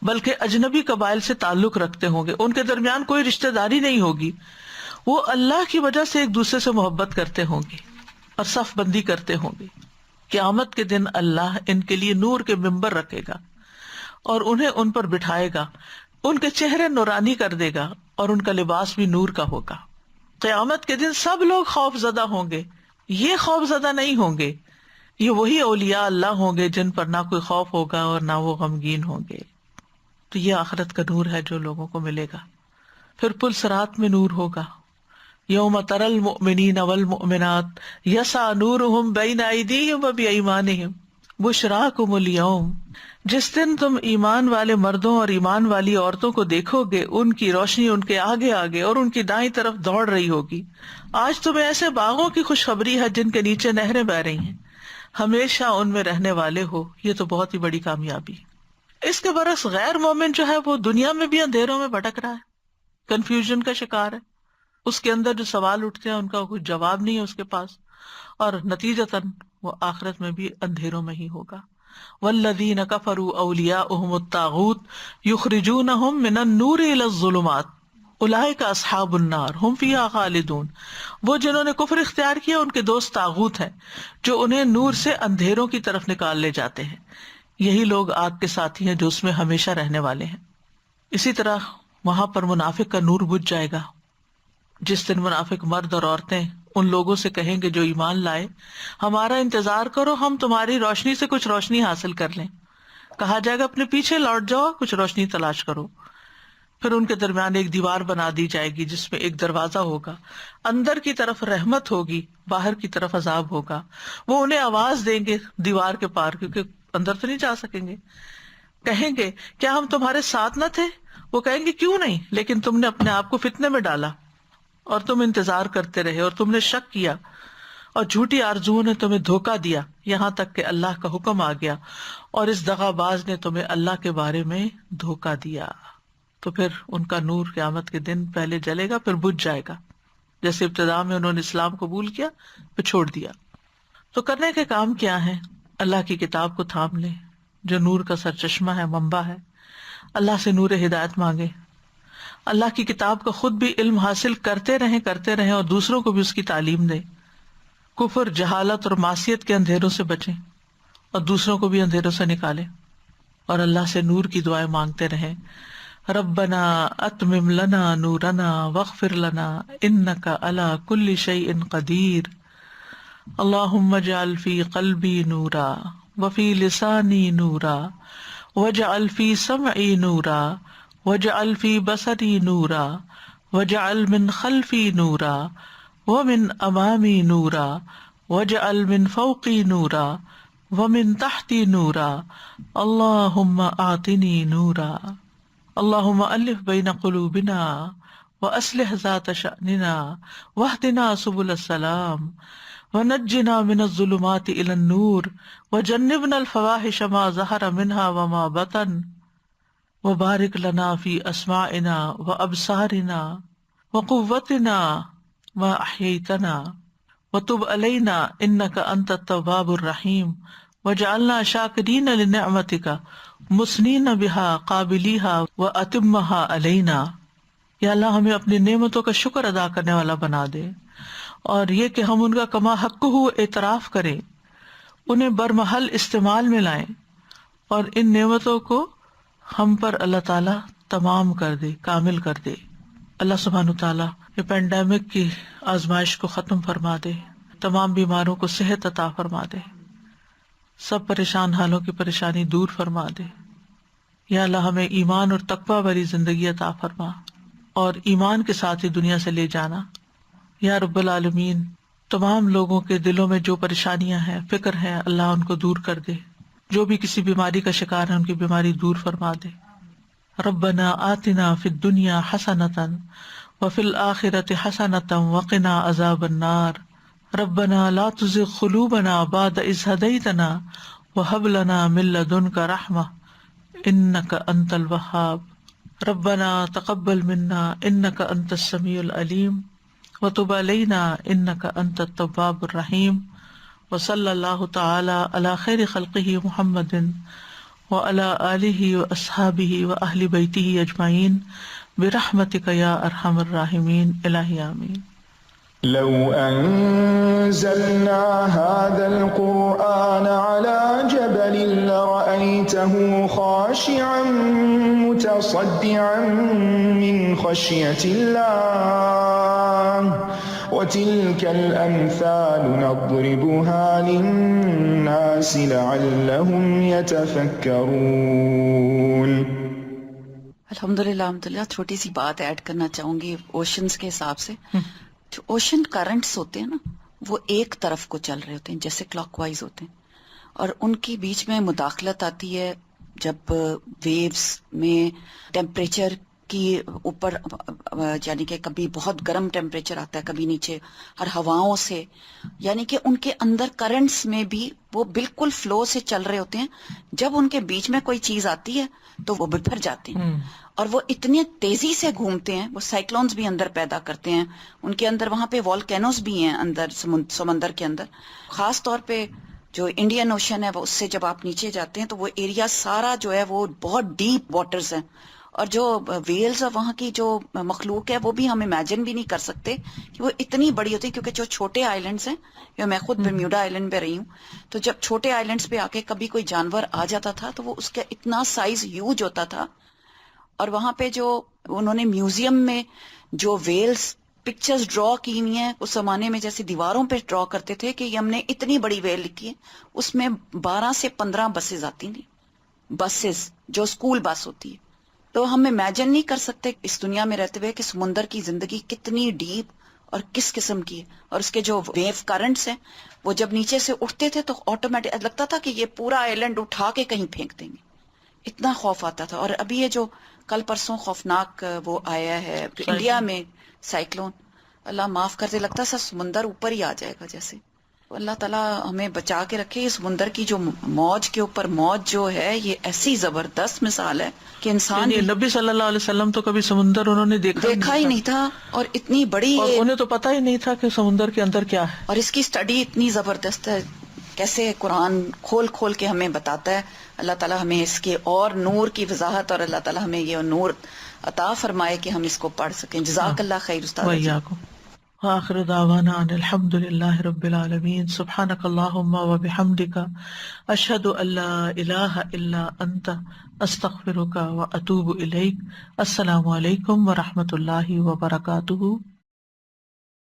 بلکہ اجنبی قبائل سے تعلق رکھتے ہوں گے، ان کے درمیان کوئی رشتہ داری نہیں ہوگی، وہ اللہ کی وجہ سے ایک دوسرے سے محبت کرتے ہوں گے اور صف بندی کرتے ہوں گے۔ قیامت کے دن اللہ ان کے لیے نور کے ممبر رکھے گا اور انہیں ان پر بٹھائے گا، ان کے چہرے نورانی کر دے گا اور ان کا لباس بھی نور کا ہوگا۔ قیامت کے دن سب لوگ خوف زدہ ہوں گے، یہ خوف زدہ نہیں ہوں گے، یہ وہی اولیاء اللہ ہوں گے جن پر نہ کوئی خوف ہوگا اور نہ وہ غمگین ہوں گے۔ تو یہ آخرت کا نور ہے جو لوگوں کو ملے گا۔ پھر پل صراط میں نور ہوگا، یوم تری المؤمنین والمؤمنات یسعی نورہم بین ایدیہم وبایمانہم بشراکم الیوم، جس دن تم ایمان والے مردوں اور ایمان والی عورتوں کو دیکھو گے ان کی روشنی ان کے آگے آگے اور ان کی دائیں طرف دوڑ رہی ہوگی۔ آج تمہیں ایسے باغوں کی خوشخبری ہے جن کے نیچے نہریں بہ رہی ہیں، ہمیشہ ان میں رہنے والے ہو، یہ تو بہت ہی بڑی کامیابی۔ اس کے برعکس غیر مومن جو ہے وہ دنیا میں بھی اندھیروں میں بھٹک رہا ہے، کنفیوژن کا شکار ہے، اس کے اندر جو سوال اٹھتے ہیں ان کا کوئی جواب نہیں ہے اس کے پاس، اور نتیجتاً وہ آخرت میں بھی اندھیروں میں ہی ہوگا۔ والذین کفروا اولیاؤہم الطاغوت یخرجونہم من النور الی الظلمات اولئک اصحاب النار ہم فیہا خالدون، وہ جنہوں نے کفر اختیار کیا ان کے دوست طاغوت ہیں جو انہیں نور سے اندھیروں کی طرف نکال لے جاتے ہیں، یہی لوگ آگ کے ساتھی ہیں جو اس میں ہمیشہ رہنے والے ہیں۔ اسی طرح وہاں پر منافق کا نور بجھ جائے گا، جس دن منافق مرد اور عورتیں ان لوگوں سے کہیں گے جو ایمان لائے، ہمارا انتظار کرو، ہم تمہاری روشنی سے کچھ روشنی حاصل کر لیں۔ کہا جائے گا اپنے پیچھے لوٹ جاؤ، کچھ روشنی تلاش کرو۔ پھر ان کے درمیان ایک دیوار بنا دی جائے گی جس میں ایک دروازہ ہوگا، اندر کی طرف رحمت ہوگی، باہر کی طرف عذاب ہوگا۔ وہ انہیں آواز دیں گے دیوار کے پار، کیونکہ اندر تو نہیں جا سکیں گے۔ کہیں گے کیا ہم تمہارے ساتھ نہ تھے؟ وہ کہیں گے کیوں نہیں، لیکن تم نے اپنے آپ کو فتنے میں ڈالا اور تم انتظار کرتے رہے اور تم نے شک کیا اور جھوٹی آرزوؤں نے تمہیں دھوکہ دیا، یہاں تک کہ اللہ کا حکم آ گیا اور اس دغا باز نے تمہیں اللہ کے بارے میں دھوکہ دیا۔ تو پھر ان کا نور قیامت کے دن پہلے جلے گا پھر بجھ جائے گا، جیسے ابتدا میں انہوں نے اسلام قبول کیا پھر چھوڑ دیا۔ تو کرنے کے کام کیا ہیں؟ اللہ کی کتاب کو تھام لیں جو نور کا سرچشمہ ہے، منبع ہے، اللہ سے نور ہدایت مانگے، اللہ کی کتاب کا خود بھی علم حاصل کرتے رہیں اور دوسروں کو بھی اس کی تعلیم دیں، کفر، جہالت اور معصیت کے اندھیروں سے بچیں اور دوسروں کو بھی اندھیروں سے نکالیں، اور اللہ سے نور کی دعائیں مانگتے رہیں۔ ربنا اتمم لنا نورنا واغفر لنا انک علی کل شیء قدیر، اللہم اجعل فی قلبی نورا وفی لسانی نورا واجعل فی سمعی نورا واجعل فی بصری نورا واجعل من خلفی نورا ومن امامی نورا واجعل من فوقی نورا ومن تحتی نورا اللہم آتنی نورا اللہم الف بین قلوبنا واصلح ذات شأننا واہدنا سبل السلام ونجنا من الظلمات الى النور وجنبنا الفواحش ما ظہر منها وما بطن وبارک لنا فی اسماعنا وابصارنا وقوتنا ما احییتنا وتب علینا انک انت التواب الرحیم وجعلنا شاکرین لنعمتک مثنین بہا قابلیہا واتمہا علینا. یا اللہ ہمیں اپنی نعمتوں کا شکر ادا کرنے والا بنا دے، اور یہ کہ ہم ان کا کما حق ہو اعتراف کریں، انہیں برمحل استعمال میں لائیں، اور ان نعمتوں کو ہم پر اللہ تعالیٰ تمام کر دے، کامل کر دے. اللہ سبحانہ تعالیٰ یہ پینڈیمک کی آزمائش کو ختم فرما دے، تمام بیماروں کو صحت عطا فرما دے، سب پریشان حالوں کی پریشانی دور فرما دے. یا اللہ ہمیں ایمان اور تقوی والی زندگی عطا فرما، اور ایمان کے ساتھ ہی دنیا سے لے جانا. یا رب العالمین، تمام لوگوں کے دلوں میں جو پریشانیاں ہیں، فکر ہیں، اللہ ان کو دور کر دے. جو بھی کسی بیماری کا شکار ہے ان کی بیماری دور فرما دے. ربنا آتنا فی الدنیا حسنۃ وفی الآخرۃ حسنۃ وقنا عذاب النار. ربنا لا تزغ قلوبنا بعد اذ ہدیتنا وہب لنا من لدنک رحمۃ انک انت الوہاب. ربنا تقبل منا انک انت السمیع العلیم وتب علینا انک انت التواب الرحیم. وصلی اللہ تعالی علی خیر خلقہ محمد وعلی آلہ واصحابہ واہل بیتہ اجمعین برحمتک یا ارحم الراحمین. الہی آمین. لو أنزلنا هذا القرآن على جبل لرأيته خاشعا متصدعا من خشية الله وتلك الأمثال نضربها للناس لعلهم يتفكرون. الحمدللہ چھوٹی سی بات ایڈ کرنا چاہوں گی اوشنز کے حساب سے. جو اوشن کرنٹس ہوتے ہیں نا، وہ ایک طرف کو چل رہے ہوتے ہیں، جیسے کلاک وائز ہوتے ہیں، اور ان کی بیچ میں مداخلت آتی ہے جب ویوز میں ٹیمپریچر کی اوپر، یعنی کہ کبھی بہت گرم ٹیمپریچر آتا ہے، کبھی نیچے، اور ہواؤں سے، یعنی کہ ان کے اندر کرنٹس میں بھی وہ بالکل فلو سے چل رہے ہوتے ہیں. جب ان کے بیچ میں کوئی چیز آتی ہے تو وہ بپھر جاتے ہیں، اور وہ اتنی تیزی سے گھومتے ہیں، وہ سائیکلونز بھی اندر پیدا کرتے ہیں. ان کے اندر وہاں پہ والکینوز بھی ہیں اندر سمندر کے اندر. خاص طور پہ جو انڈین اوشن ہے، وہ اس سے جب آپ نیچے جاتے ہیں تو وہ ایریا سارا جو ہے وہ بہت ڈیپ واٹرز ہیں، اور جو ویلز اور وہاں کی جو مخلوق ہے وہ بھی ہم امیجن بھی نہیں کر سکتے کہ وہ اتنی بڑی ہوتی ہے. کیونکہ جو چھوٹے آئیلینڈز ہیں، میں خود برمیوڈا آئیلینڈ پہ رہی ہوں، تو جب چھوٹے آئیلینڈز پہ آ کے کبھی کوئی جانور آ جاتا تھا تو وہ اس کا اتنا سائز ہیوج ہوتا تھا. اور وہاں پہ جو انہوں نے میوزیم میں جو ویلز پکچرز ڈرا کی ہوئی ہیں، اس زمانے میں جیسے دیواروں پہ ڈرا کرتے تھے کہ ہم نے اتنی بڑی ویل لکھی ہے، اس میں 12 سے 15 بسز آتی تھیں، بسز جو اسکول بس ہوتی ہے. تو ہم امیجن نہیں کر سکتے اس دنیا میں رہتے ہوئے کہ سمندر کی زندگی کتنی ڈیپ اور کس قسم کی ہے. اور اس کے جو ویو کرنٹس ہیں، وہ جب نیچے سے اٹھتے تھے تو آٹومیٹک لگتا تھا کہ یہ پورا آئیلینڈ اٹھا کے کہیں پھینک دیں گے، اتنا خوف آتا تھا. اور ابھی یہ جو کل پرسوں خوفناک وہ آیا ہے انڈیا میں سائیکلون، اللہ معاف کر دے، لگتا سا سمندر اوپر ہی آ جائے گا جیسے. اللہ تعالیٰ ہمیں بچا کے رکھے. یہ سمندر کی جو موج کے اوپر موج جو ہے، یہ ایسی زبردست مثال ہے کہ انسان، نبی صلی اللہ علیہ وسلم تو کبھی سمندر انہوں نے دیکھا ہی نہیں تھا، اور اتنی بڑی، اور انہیں تو پتہ ہی نہیں تھا کہ سمندر کے اندر کیا ہے. اور اس کی اسٹڈی اتنی زبردست ہے، کیسے قرآن کھول کھول کے ہمیں بتاتا ہے. اللہ تعالیٰ ہمیں اس کے اور نور کی وضاحت، اور اللہ تعالیٰ ہمیں یہ نور عطا فرمائے کہ ہم اس کو پڑھ سکیں. جزاک اللہ خیر استاد. وإياكم. وآخر دعوانا ان الحمد للہ رب العالمین. سبحانک اللہم وبحمدک، اشہد ان لا الہ الا انت، استغفرک واتوب الیک. السلام علیکم ورحمۃ اللہ وبرکاتہ.